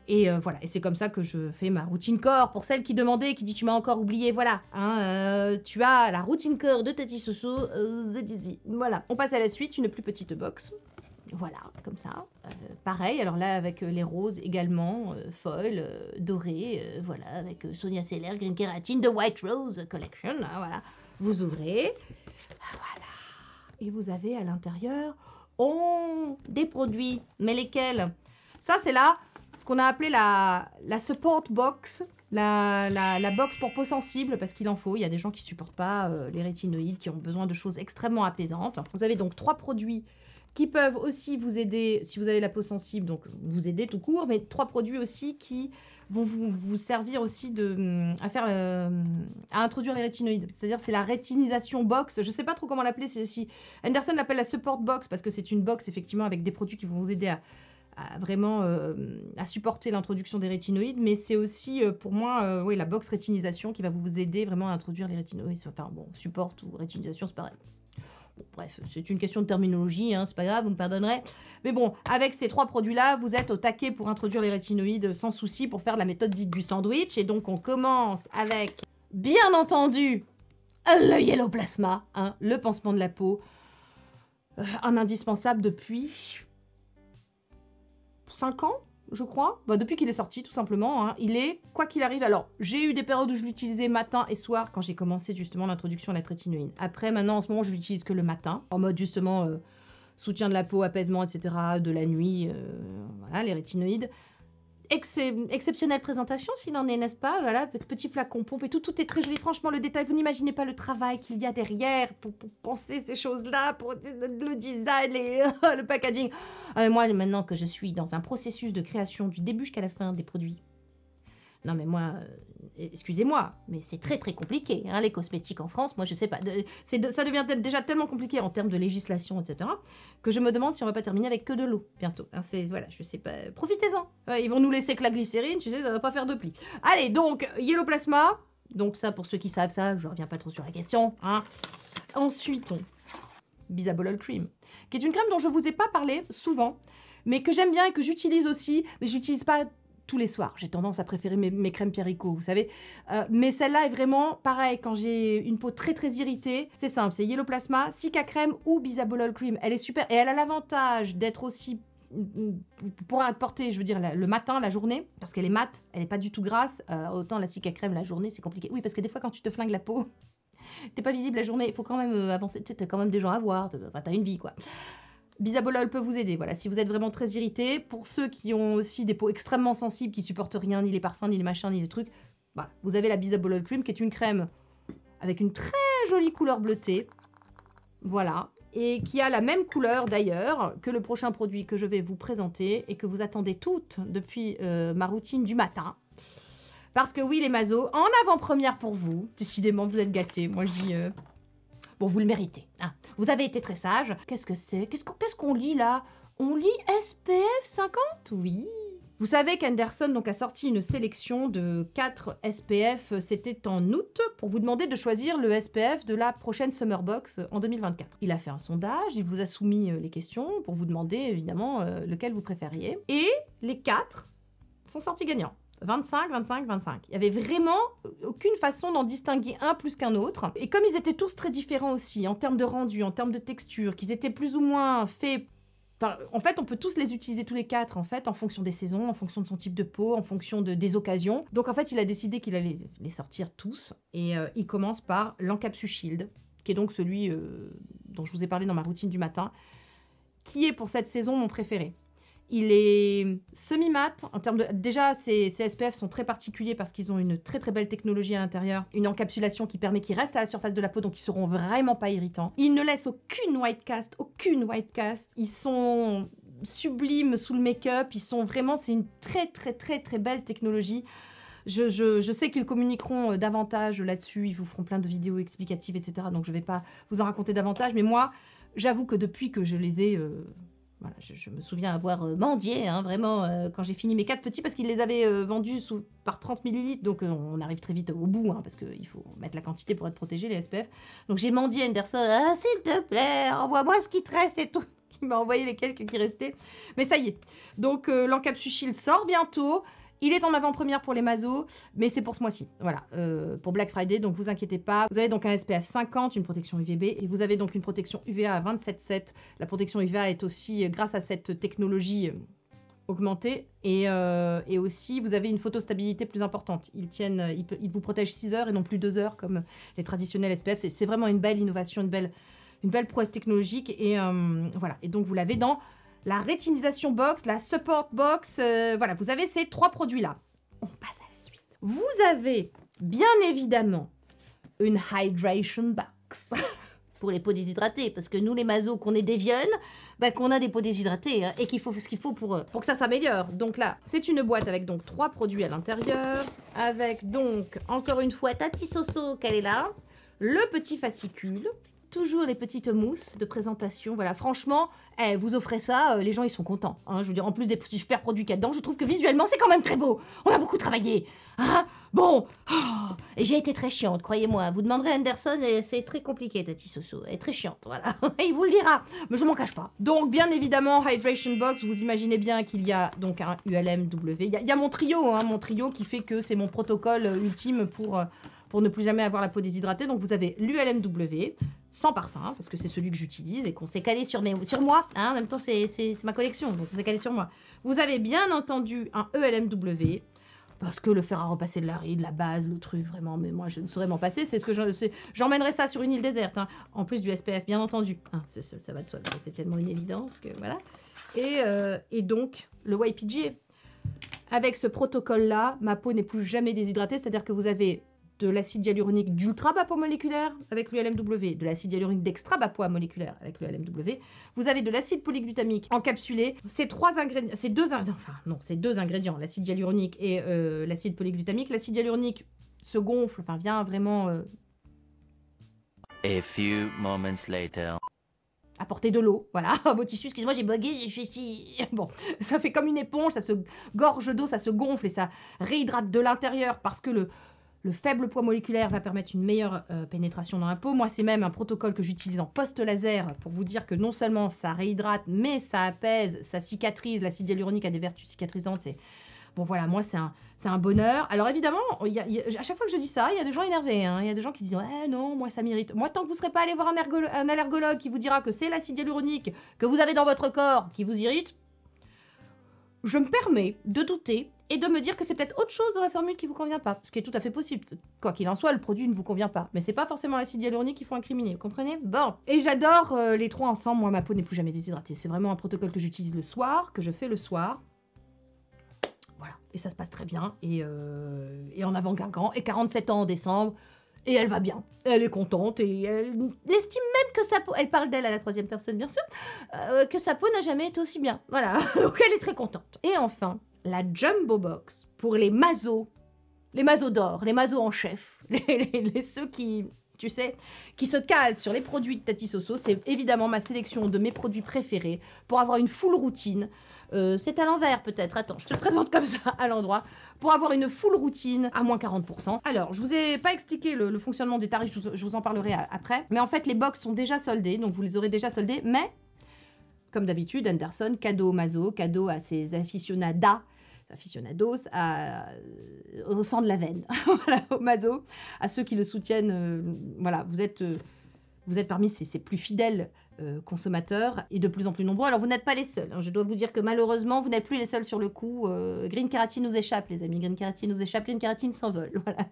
Et voilà, et c'est comme ça que je fais ma routine corps. Pour celle qui demandait, qui dit tu m'as encore oublié, voilà. Hein, tu as la routine corps de Tati Soso, c'est ici. Voilà, on passe à la suite, une plus petite box. Voilà, comme ça. Pareil, alors là avec les roses également, foil, doré, voilà, avec Sonia Seller, Green Keratin, The White Rose Collection, hein, voilà. Vous ouvrez, voilà. Et vous avez à l'intérieur, des produits. Mais lesquels? Ça, c'est là ce qu'on a appelé la support box, la box pour peau sensible, parce qu'il en faut. Il y a des gens qui ne supportent pas les rétinoïdes, qui ont besoin de choses extrêmement apaisantes. Vous avez donc 3 produits qui peuvent aussi vous aider, si vous avez la peau sensible, donc vous aider tout court, mais 3 produits aussi qui vont vous servir aussi à introduire les rétinoïdes. C'est-à-dire c'est la rétinisation box. Je ne sais pas trop comment l'appeler. Si Anderson l'appelle la support box, parce que c'est une box effectivement avec des produits qui vont vous aider à vraiment à supporter l'introduction des rétinoïdes, mais c'est aussi pour moi oui, la box rétinisation qui va vous aider vraiment à introduire les rétinoïdes. Enfin bon, support ou rétinisation, c'est pareil. Bon, bref, c'est une question de terminologie, hein, c'est pas grave, vous me pardonnerez. Mais bon, avec ces 3 produits-là, vous êtes au taquet pour introduire les rétinoïdes sans souci, pour faire la méthode dite du sandwich. Et donc on commence avec, bien entendu, le Yellow Plasma, hein, le pansement de la peau, un indispensable depuis 5 ans, je crois. Depuis qu'il est sorti, tout simplement. Hein. Il est, quoi qu'il arrive... Alors, j'ai eu des périodes où je l'utilisais matin et soir, quand j'ai commencé justement l'introduction à la rétinoïde. Après, maintenant, en ce moment, je l'utilise que le matin, en mode justement soutien de la peau, apaisement, etc. De la nuit, voilà, les rétinoïdes. Exceptionnelle présentation, s'il en est, n'est-ce pas? Voilà, petit flacon pompe et tout est très joli. Franchement, le détail, vous n'imaginez pas le travail qu'il y a derrière pour penser ces choses-là, pour le design et le packaging. Moi, maintenant que je suis dans un processus de création du début jusqu'à la fin des produits, non mais moi, excusez-moi, mais c'est très très compliqué, hein, les cosmétiques en France. Moi je sais pas, ça devient déjà tellement compliqué en termes de législation, etc., que je me demande si on va pas terminer avec que de l'eau bientôt. Hein, voilà, je sais pas, profitez-en. Ils vont nous laisser que la glycérine, tu sais, ça va pas faire de pli. Allez, donc Yellow Plasma, donc ça pour ceux qui savent ça, je reviens pas trop sur la question. Hein. Ensuite, Bisabolol Cream, qui est une crème dont je vous ai pas parlé souvent, mais que j'aime bien et que j'utilise aussi, mais j'utilise pas tous les soirs. J'ai tendance à préférer mes crèmes Pierrico, vous savez. Mais celle-là est vraiment pareil quand j'ai une peau très très irritée. C'est simple, c'est Yellow Plasma, Cica Crème ou Bisabolol Cream. Elle est super et elle a l'avantage d'être aussi pour être portée, je veux dire, le matin, la journée, parce qu'elle est mate, elle n'est pas du tout grasse. Autant la Cica Crème la journée, c'est compliqué. Oui, parce que des fois quand tu te flingues la peau, t'es pas visible la journée. Il faut quand même avancer. Tu as quand même des gens à voir. Enfin, t'as une vie, quoi. Bisabolol peut vous aider, voilà, si vous êtes vraiment très irrité. Pour ceux qui ont aussi des peaux extrêmement sensibles, qui supportent rien, ni les parfums, ni les machins, ni les trucs, voilà, vous avez la Bisabolol Cream, qui est une crème avec une très jolie couleur bleutée, voilà, et qui a la même couleur d'ailleurs que le prochain produit que je vais vous présenter et que vous attendez toutes depuis ma routine du matin. Parce que oui, les mazos, en avant-première pour vous, décidément, vous êtes gâtés, moi je dis... Bon, vous le méritez. Hein. Vous avez été très sage. Qu'est-ce que c'est? Qu'est-ce qu'on lit là? On lit SPF 50? Oui. Vous savez qu'Henderson donc a sorti une sélection de 4 SPF, c'était en août, pour vous demander de choisir le SPF de la prochaine Summer Box en 2024. Il a fait un sondage, il vous a soumis les questions pour vous demander évidemment lequel vous préfériez. Et les 4 sont sortis gagnants. 25, 25, 25. Il y avait vraiment aucune façon d'en distinguer un plus qu'un autre. Et comme ils étaient tous très différents aussi, en termes de rendu, en termes de texture, qu'ils étaient plus ou moins faits... Enfin, en fait, on peut tous les utiliser tous les 4, en fait, en fonction des saisons, en fonction de son type de peau, en fonction des occasions. Donc, en fait, il a décidé qu'il allait les sortir tous. Et il commence par l'Encapsu Shield, qui est donc celui dont je vous ai parlé dans ma routine du matin, qui est pour cette saison mon préféré. Il est semi-mat, en termes de... Déjà, ces SPF sont très particuliers parce qu'ils ont une très très belle technologie à l'intérieur. Une encapsulation qui permet qu'ils restent à la surface de la peau, donc ils seront vraiment pas irritants. Ils ne laissent aucune white cast, aucune white cast. Ils sont sublimes sous le make-up, ils sont vraiment... C'est une très très très très belle technologie. Je sais qu'ils communiqueront davantage là-dessus, ils vous feront plein de vidéos explicatives, etc. Donc je vais pas vous en raconter davantage, mais moi, j'avoue que depuis que je les ai... Voilà, je me souviens avoir mendié, hein, vraiment, quand j'ai fini mes 4 petits, parce qu'ils les avaient vendus par 30 ml, donc on arrive très vite au bout, hein, parce qu'il faut mettre la quantité pour être protégé, les SPF. Donc j'ai mendié à Henderson, ah, s'il te plaît, envoie-moi ce qui te reste et tout. Il m'a envoyé les quelques qui restaient. Mais ça y est. Donc l'Encapsu Shield sort bientôt. Il est en avant-première pour les mazos, mais c'est pour ce mois-ci, voilà, pour Black Friday, donc vous inquiétez pas. Vous avez donc un SPF 50, une protection UVB, et vous avez donc une protection UVA à 27,7. La protection UVA est aussi, grâce à cette technologie, augmentée, et aussi vous avez une photostabilité plus importante. Ils vous protègent 6 heures et non plus 2 heures comme les traditionnels SPF. C'est vraiment une belle innovation, une belle prouesse technologique, et voilà. Et donc vous l'avez dans... la rétinisation box, la support box, voilà, vous avez ces 3 produits-là. On passe à la suite. Vous avez, bien évidemment, une hydration box. Pour les peaux déshydratées, parce que nous, les mazos, qu'on est des vionnes, bah, qu'on a des peaux déshydratées, hein, et qu'il faut ce qu'il faut pour que ça s'améliore. Donc là, c'est une boîte avec donc 3 produits à l'intérieur, avec donc, encore une fois, Tati Soso, qu'elle est là, le petit fascicule, toujours les petites mousses de présentation. Voilà, franchement, vous offrez ça, les gens ils sont contents. Hein, je veux dire, en plus des super produits qu'il y a dedans, je trouve que visuellement c'est quand même très beau. On a beaucoup travaillé. Hein, bon, et j'ai été très chiante, croyez-moi. Vous demanderez à Henderson, et c'est très compliqué, Tati Soso. Elle est très chiante, voilà. Il vous le dira, mais je m'en cache pas. Donc, bien évidemment, Hydration Box, vous imaginez bien qu'il y a donc un ULMW. Il y a mon trio, hein, mon trio qui fait que c'est mon protocole ultime pour ne plus jamais avoir la peau déshydratée. Donc, vous avez l'ULMW, sans parfum, parce que c'est celui que j'utilise et qu'on s'est calé sur moi. Hein, en même temps, c'est ma collection, donc on s'est calé sur moi. Vous avez bien entendu un ELMW, parce que le fer à repasser de la ride, la base, le truc, vraiment, mais moi, je ne saurais m'en passer. C'est ce que j'emmènerai ça sur une île déserte, hein, en plus du SPF, bien entendu. Hein, ça va de soi, c'est tellement une évidence que voilà. Et donc, le YPG. Avec ce protocole-là, ma peau n'est plus jamais déshydratée, c'est-à-dire que vous avez de l'acide hyaluronique d'ultra bas poids moléculaire avec l'ULMW, de l'acide hyaluronique d'extra bas poids moléculaire avec l'ULMW. Vous avez de l'acide polyglutamique encapsulé. Ces 2 ingrédients, l'acide hyaluronique et l'acide polyglutamique. L'acide hyaluronique se gonfle, enfin vient vraiment A few moments later. Apporter de l'eau, voilà, à vos tissus, excusez-moi, j'ai bugué, j'ai fait si... Bon, ça fait comme une éponge, ça se gorge d'eau, ça se gonfle et ça réhydrate de l'intérieur parce que le faible poids moléculaire va permettre une meilleure pénétration dans la peau. Moi, c'est même un protocole que j'utilise en post-laser pour vous dire que non seulement ça réhydrate, mais ça apaise, ça cicatrise. L'acide hyaluronique a des vertus cicatrisantes. Bon, voilà, moi, c'est un bonheur. Alors, évidemment, à chaque fois que je dis ça, il y a des gens énervés. Hein. Il y a des gens qui disent « Ouais, non, moi, ça m'irrite. » Moi, tant que vous ne serez pas allé voir un allergologue qui vous dira que c'est l'acide hyaluronique que vous avez dans votre corps qui vous irrite, je me permets de douter et de me dire que c'est peut-être autre chose dans la formule qui vous convient pas, ce qui est tout à fait possible. Quoi qu'il en soit, le produit ne vous convient pas, mais c'est pas forcément l'acide hyaluronique qu'il faut incriminer, vous comprenez? Bon, et j'adore les trois ensemble. Moi, ma peau n'est plus jamais déshydratée. C'est vraiment un protocole que j'utilise le soir, que je fais le soir. Voilà, et ça se passe très bien, et en avant Guingamp, et 47 ans en décembre, et elle va bien, elle est contente, et elle estime même que sa peau, elle parle d'elle à la troisième personne bien sûr, que sa peau n'a jamais été aussi bien, voilà, donc elle est très contente. Et enfin, la Jumbo Box, pour les mazos d'or, les mazos en chef, ceux qui... Tu sais, qui se calent sur les produits de Tati Soso, c'est évidemment ma sélection de mes produits préférés pour avoir une full routine. C'est à l'envers peut-être, attends, je te le présente comme ça à l'endroit, pour avoir une full routine à moins 40%. Alors, je vous ai pas expliqué le fonctionnement des tarifs, je vous en parlerai après, mais en fait les box sont déjà soldées, donc vous les aurez déjà soldées, mais comme d'habitude, Anderson, cadeau au maso, cadeau à ses aficionados au sang de la veine, voilà, au maso, à ceux qui le soutiennent, voilà, vous êtes parmi ses plus fidèles consommateurs et de plus en plus nombreux. Alors vous n'êtes pas les seuls, hein. Je dois vous dire que malheureusement vous n'êtes plus les seuls sur le coup. Green Kératine nous échappe les amis, Green Kératine nous échappe, Green Kératine s'envole, voilà.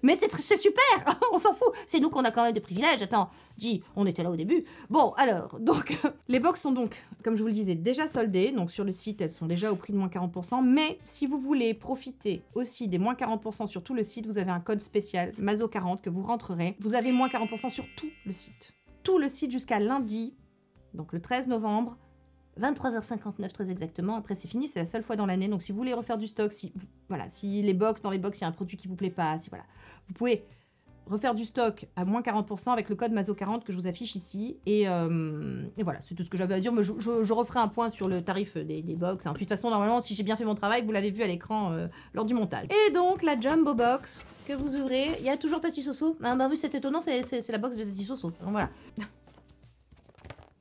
Mais c'est super, on s'en fout, c'est nous qu'on a quand même des privilèges, attends, dis, on était là au début. Bon, alors, donc, les box sont donc, comme je vous le disais, déjà soldées, donc sur le site, elles sont déjà au prix de moins 40%, mais si vous voulez profiter aussi des moins 40% sur tout le site, vous avez un code spécial, MAZO40, que vous rentrerez, vous avez moins 40% sur tout le site. Tout le site jusqu'à lundi, donc le 13 novembre, 23h59 très exactement, après c'est fini, c'est la seule fois dans l'année, donc si vous voulez refaire du stock, si les box, dans les box il y a un produit qui vous plaît pas, si voilà, vous pouvez refaire du stock à moins 40% avec le code MAZO40 que je vous affiche ici, et voilà, c'est tout ce que j'avais à dire, mais je referai un point sur le tarif des box, hein. Puis de toute façon, normalement, si j'ai bien fait mon travail, vous l'avez vu à l'écran lors du montage. Et donc, la Jumbo Box que vous ouvrez, il y a toujours Tati Soso, ah bah oui, c'est étonnant, c'est la box de Tati Soso, donc voilà.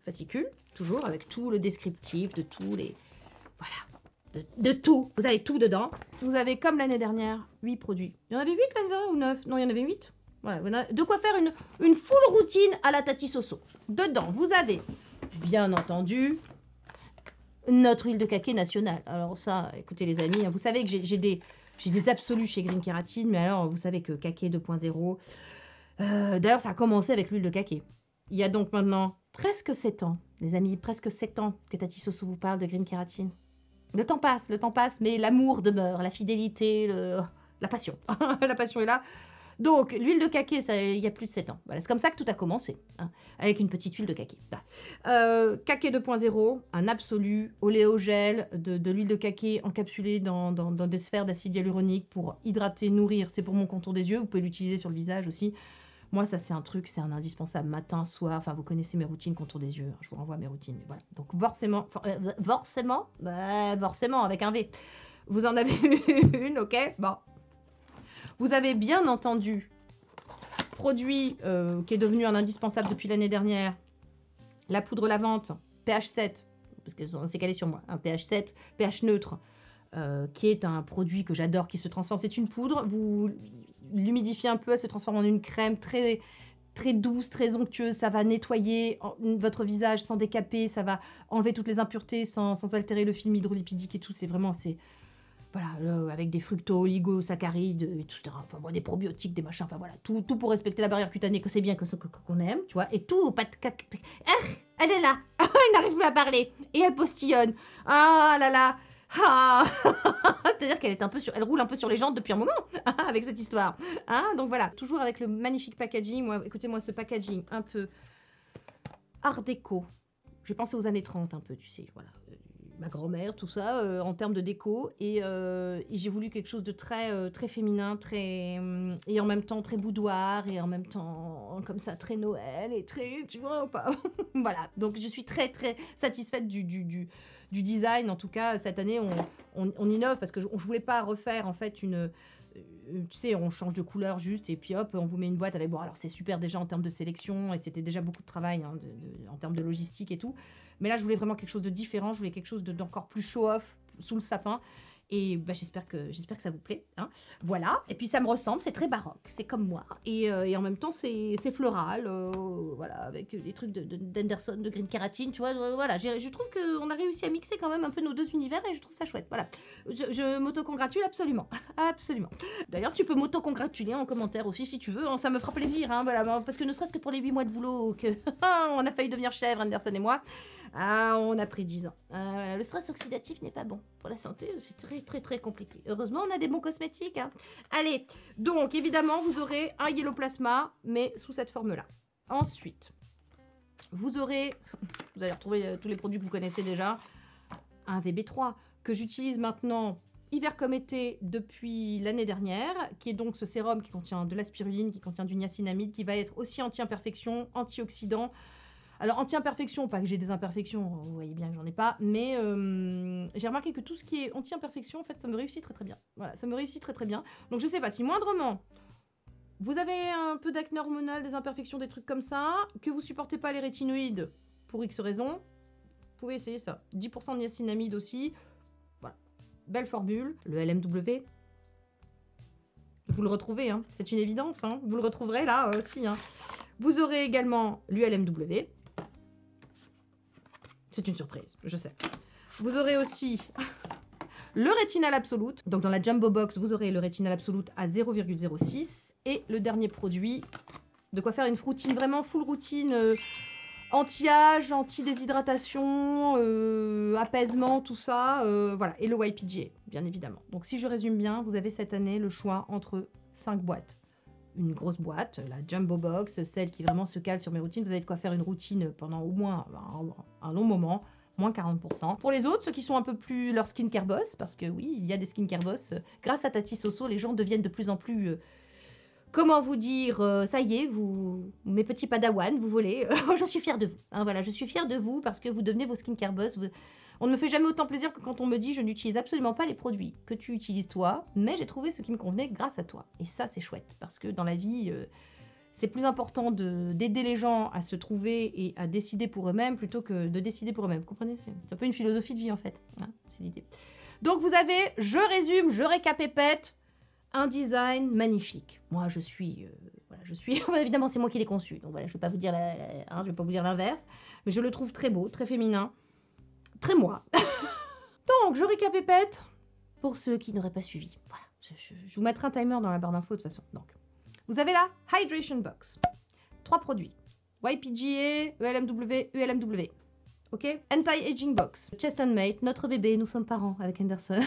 Fascicule, toujours avec tout le descriptif de tous les... Voilà, de tout. Vous avez tout dedans. Vous avez, comme l'année dernière, 8 produits. Il y en avait 8 l'année dernière ou 9? Non, il y en avait 8. Voilà, vous avez de quoi faire une full routine à la Tati Soso. Dedans, vous avez, bien entendu, notre huile de kaki nationale. Alors ça, écoutez les amis, vous savez que j'ai des absolus chez Green Kératine, mais alors, vous savez que kaki 2.0... D'ailleurs, ça a commencé avec l'huile de kaki. Il y a donc maintenant presque 7 ans, les amis, presque 7 ans que Tati Soso vous parle de Green Kératine. Le temps passe, mais l'amour demeure, la fidélité, la passion. La passion est là. Donc, l'huile de kaki, il y a plus de 7 ans. Voilà, c'est comme ça que tout a commencé, hein, avec une petite huile de kaki. Voilà. Kaki 2.0, un absolu, oléogel, de l'huile de kaki encapsulée dans des sphères d'acide hyaluronique pour hydrater, nourrir. C'est pour mon contour des yeux, vous pouvez l'utiliser sur le visage aussi. Moi, ça, c'est un truc, c'est un indispensable matin, soir. Enfin, vous connaissez mes routines contour des yeux. Je vous renvoie à mes routines. Mais voilà. Donc, forcément, avec un V. Vous en avez une, ok? Bon. Vous avez bien entendu, produit qui est devenu un indispensable depuis l'année dernière, la poudre lavante, pH 7, parce que c'est calé sur moi, un pH 7, pH neutre, qui est un produit que j'adore, qui se transforme. C'est une poudre, vous l'humidifiez un peu, elle se transforme en une crème très, très douce, très onctueuse. Ça va nettoyer votre visage sans décaper, ça va enlever toutes les impuretés sans altérer le film hydrolipidique et tout. C'est vraiment, voilà, avec des fructo-oligosaccharides, etc. Enfin, bon, des probiotiques, des machins, enfin voilà, tout pour respecter la barrière cutanée, que c'est bien qu'on aime, tu vois, et tout au pas de... elle est là, elle n'arrive plus à parler, et elle postillonne. Ah là là. Ah c'est-à-dire qu'elle est elle roule un peu sur les jantes depuis un moment avec cette histoire. Hein, donc voilà, toujours avec le magnifique packaging. Moi, écoutez-moi, ce packaging un peu art déco. J'ai pensé aux années 30 un peu, tu sais, voilà. Ma grand-mère, tout ça, en termes de déco. Et j'ai voulu quelque chose de très, très féminin, et en même temps très boudoir, et en même temps comme ça, très Noël, et très, tu vois, pas... Voilà, donc je suis très, très satisfaite du design. En tout cas, cette année, on innove, parce que je voulais pas refaire, en fait, tu sais, on change de couleur juste, et puis hop, on vous met une boîte avec... Bon, alors c'est super déjà en termes de sélection, et c'était déjà beaucoup de travail, hein, en termes de logistique et tout. Mais là, je voulais vraiment quelque chose de différent, je voulais quelque chose d'encore plus show-off sous le sapin. Et bah, j'espère que ça vous plaît. Hein. Voilà. Et puis ça me ressemble, c'est très baroque, c'est comme moi. Et en même temps, c'est floral, voilà, avec des trucs d'Henderson, de Green Keratin, tu vois. Voilà, je trouve qu'on a réussi à mixer quand même un peu nos deux univers et je trouve ça chouette. Voilà. Je m'auto-congratule absolument. Absolument. D'ailleurs, tu peux m'auto-congratuler en commentaire aussi si tu veux. Hein, ça me fera plaisir. Hein, voilà, parce que ne serait-ce que pour les 8 mois de boulot que on a failli devenir chèvre, Henderson et moi. Ah, on a pris 10 ans. Le stress oxydatif n'est pas bon pour la santé, c'est très très très compliqué. Heureusement, on a des bons cosmétiques. Hein. Allez, donc évidemment, vous aurez un Yellow Plasma, mais sous cette forme-là. Ensuite, vous allez retrouver tous les produits que vous connaissez déjà. Un VB3 que j'utilise maintenant hiver comme été depuis l'année dernière, qui est donc ce sérum qui contient de la spiruline, qui contient du niacinamide, qui va être aussi anti-imperfection, antioxydant. Alors, anti-imperfection, pas que j'ai des imperfections, vous voyez bien que j'en ai pas, mais j'ai remarqué que tout ce qui est anti-imperfection, en fait, ça me réussit très très bien. Voilà, ça me réussit très très bien. Donc, je sais pas, si moindrement, vous avez un peu d'acné hormonal, des imperfections, des trucs comme ça, que vous supportez pas les rétinoïdes pour X raisons, vous pouvez essayer ça. 10% de niacinamide aussi. Voilà, belle formule. Le LMW, vous le retrouvez, hein. C'est une évidence, hein. Vous le retrouverez là aussi. Hein. Vous aurez également l'ULMW. C'est une surprise, je sais. Vous aurez aussi le Rétinal Absolute. Donc dans la Jumbo Box, vous aurez le Rétinal Absolute à 0,06. Et le dernier produit, de quoi faire une routine, vraiment full routine, anti-âge, anti-déshydratation, apaisement, tout ça. Voilà, et le YPGA, bien évidemment. Donc si je résume bien, vous avez cette année le choix entre 5 boîtes. Une grosse boîte, la Jumbo Box, celle qui vraiment se cale sur mes routines. Vous avez de quoi faire une routine pendant au moins un long moment, moins 40%. Pour les autres, ceux qui sont un peu plus leur skincare boss, parce que oui, il y a des skincare boss. Grâce à Tati Soso, les gens deviennent de plus en plus... comment vous dire, ça y est, vous, mes petits padawans, vous volez. Je suis fière de vous. Hein, voilà, je suis fière de vous parce que vous devenez vos skincare boss. On ne me fait jamais autant plaisir que quand on me dit je n'utilise absolument pas les produits que tu utilises toi, mais j'ai trouvé ce qui me convenait grâce à toi. Et ça, c'est chouette parce que dans la vie, c'est plus important d'aider les gens à se trouver et à décider pour eux-mêmes plutôt que de décider pour eux-mêmes. Vous comprenez? C'est un peu une philosophie de vie en fait. Hein, c'est l'idée. Donc vous avez, je résume, je récapépète, un design magnifique. Moi, je suis... évidemment, c'est moi qui l'ai conçu. Donc voilà, je ne vais pas vous dire je vais pas vous dire l'inverse. Mais je le trouve très beau, très féminin. Très moi. Donc, je récapépète pour ceux qui n'auraient pas suivi. Voilà. Je vous mettrai un timer dans la barre d'infos de toute façon. Donc, vous avez la Hydration Box. 3 produits. YPGA, ELMW, ULMW. Ok? Anti-Aging Box. Chest and Mate, notre bébé, nous sommes parents avec Henderson.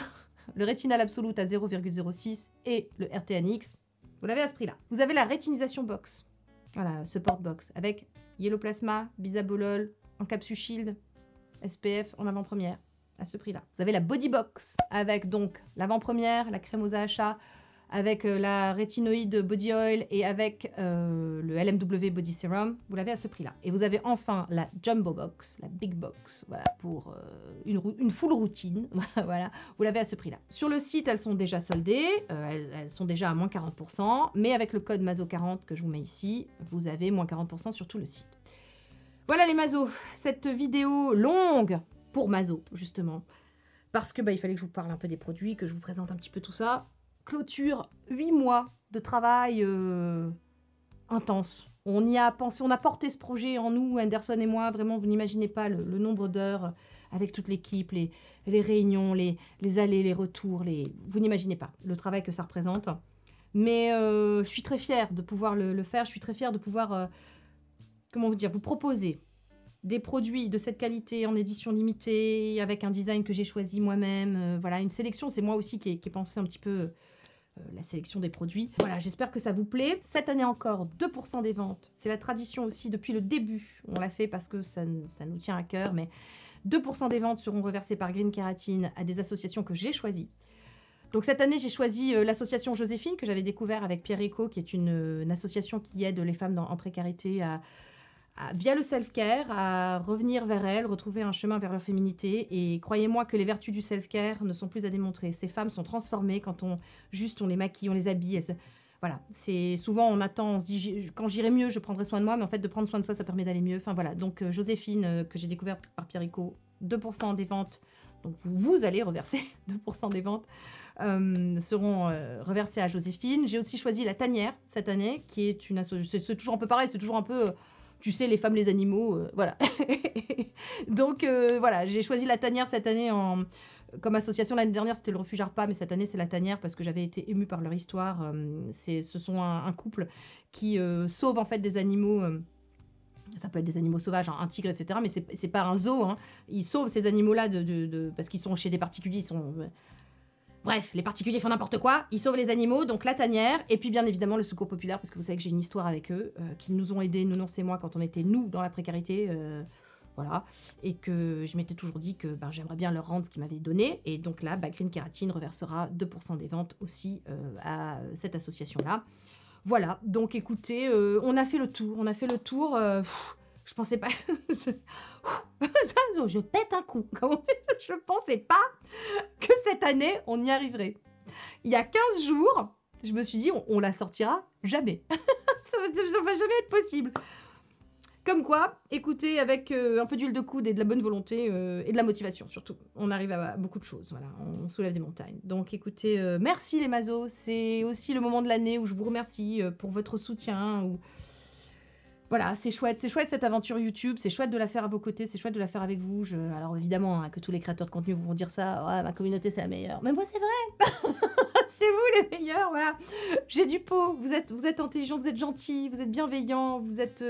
Le Rétinal Absolute à 0,06 et le RTNX. Vous l'avez à ce prix-là. Vous avez la Rétinisation Box. Voilà, Support Box. Avec Yellow Plasma, Bisabolol, en capsule Shield, SPF en avant-première. À ce prix-là. Vous avez la Body Box. Avec donc l'avant-première, la crème aux AHA, avec la rétinoïde Body Oil et avec le LMW Body Serum. Vous l'avez à ce prix-là. Et vous avez enfin la Jumbo Box, la Big Box, voilà, pour une full routine. Voilà, vous l'avez à ce prix-là. Sur le site, elles sont déjà soldées, elles sont déjà à moins 40%, mais avec le code MAZO40 que je vous mets ici, vous avez moins 40% sur tout le site. Voilà les Mazos, cette vidéo longue pour Mazo, justement, parce que il fallait que je vous parle un peu des produits, que je vous présente un petit peu tout ça. Clôture 8 mois de travail intense. On y a pensé, on a porté ce projet en nous, Henderson et moi, vraiment, vous n'imaginez pas le nombre d'heures avec toute l'équipe, les réunions, les allers, les retours, vous n'imaginez pas le travail que ça représente. Mais je suis très fière de pouvoir le faire, je suis très fière de pouvoir, comment vous dire, vous proposer des produits de cette qualité en édition limitée, avec un design que j'ai choisi moi-même. Voilà, une sélection, c'est moi aussi qui ai pensé un petit peu la sélection des produits. Voilà, j'espère que ça vous plaît. Cette année encore, 2% des ventes. C'est la tradition aussi depuis le début. On l'a fait parce que ça nous tient à cœur, mais 2% des ventes seront reversées par Green Keratin à des associations que j'ai choisies. Donc cette année, j'ai choisi l'association Joséphine, que j'avais découvert avec Pierre Eco, qui est une association qui aide les femmes en précarité via le self-care, à revenir vers elles, retrouver un chemin vers leur féminité. Et croyez-moi que les vertus du self-care ne sont plus à démontrer. Ces femmes sont transformées quand on les maquille, on les habille. Voilà, c'est souvent on attend, on se dit quand j'irai mieux, je prendrai soin de moi, mais en fait de prendre soin de soi, ça permet d'aller mieux. Enfin voilà, donc Joséphine, que j'ai découvert par Pierre Eco, 2% des ventes Donc vous allez reverser 2% des ventes seront reversées à Joséphine. J'ai aussi choisi la Tanière cette année, qui est une association. C'est toujours un peu pareil, c'est toujours un peu, tu sais, les femmes, les animaux, voilà. Donc voilà, j'ai choisi la Tanière cette année comme association. L'année dernière, c'était le Refuge Arpa, mais cette année, c'est la Tanière parce que j'avais été émue par leur histoire. Ce sont un couple qui sauve en fait des animaux. Ça peut être des animaux sauvages, un tigre, etc. Mais c'est pas un zoo. Hein. Ils sauvent ces animaux-là parce qu'ils sont chez des particuliers. Bref, les particuliers font n'importe quoi. Ils sauvent les animaux, donc la Tanière. Et puis bien évidemment le Secours Populaire, parce que vous savez que j'ai une histoire avec eux, qu'ils nous ont aidés, Nounours et moi, quand on était, nous, dans la précarité. Voilà. Et que je m'étais toujours dit que j'aimerais bien leur rendre ce qu'ils m'avaient donné. Et donc là, Green Kératine reversera 2% des ventes aussi à cette association-là. Voilà, donc écoutez, on a fait le tour. Je pensais pas... je pète un coup. Je pensais pas que cette année, on y arriverait. Il y a 15 jours, je me suis dit, on la sortira jamais. Ça va jamais être possible. Comme quoi, écoutez, avec un peu d'huile de coude et de la bonne volonté et de la motivation surtout, on arrive à beaucoup de choses. Voilà, on soulève des montagnes. Donc écoutez, merci les mazos. C'est aussi le moment de l'année où je vous remercie pour votre soutien. Voilà, c'est chouette cette aventure YouTube. C'est chouette de la faire à vos côtés. C'est chouette de la faire avec vous. Alors évidemment, que tous les créateurs de contenu vont dire ça. Ouais, ma communauté, c'est la meilleure. Mais moi, c'est vrai. C'est vous les meilleurs. Voilà. J'ai du pot. Vous êtes intelligents, vous êtes gentils, vous êtes bienveillants, vous êtes...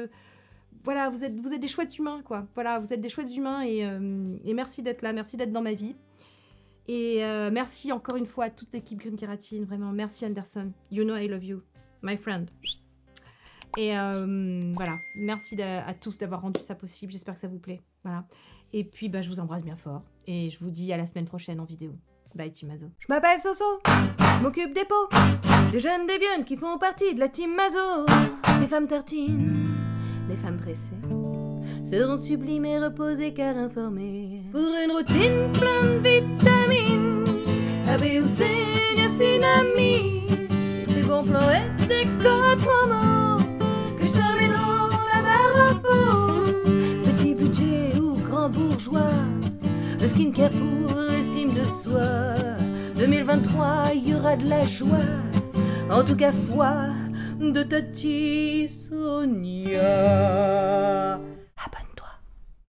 Voilà, vous êtes des chouettes humains, quoi. Voilà, vous êtes des chouettes humains et merci d'être là, merci d'être dans ma vie. Et merci encore une fois à toute l'équipe Green Kératine, vraiment. Merci Anderson. You know I love you, my friend. Et voilà, merci à tous d'avoir rendu ça possible. J'espère que ça vous plaît. Voilà. Et puis, je vous embrasse bien fort. Et je vous dis à la semaine prochaine en vidéo. Bye, Team Mazo. Je m'appelle Soso, je m'occupe des pots, des jeunes déviantes qui font partie de la Team Mazo. Les femmes tartines, les femmes pressées seront sublimes et reposées car informées. Pour une routine pleine de vitamines, A, B ou C, niacinamide, des bons plans et des codes promo que je te mets dans la barre d'infos. Petit budget ou grand bourgeois, le skincare pour l'estime de soi. 2023, il y aura de la joie, en tout cas foi de Tati Sonia.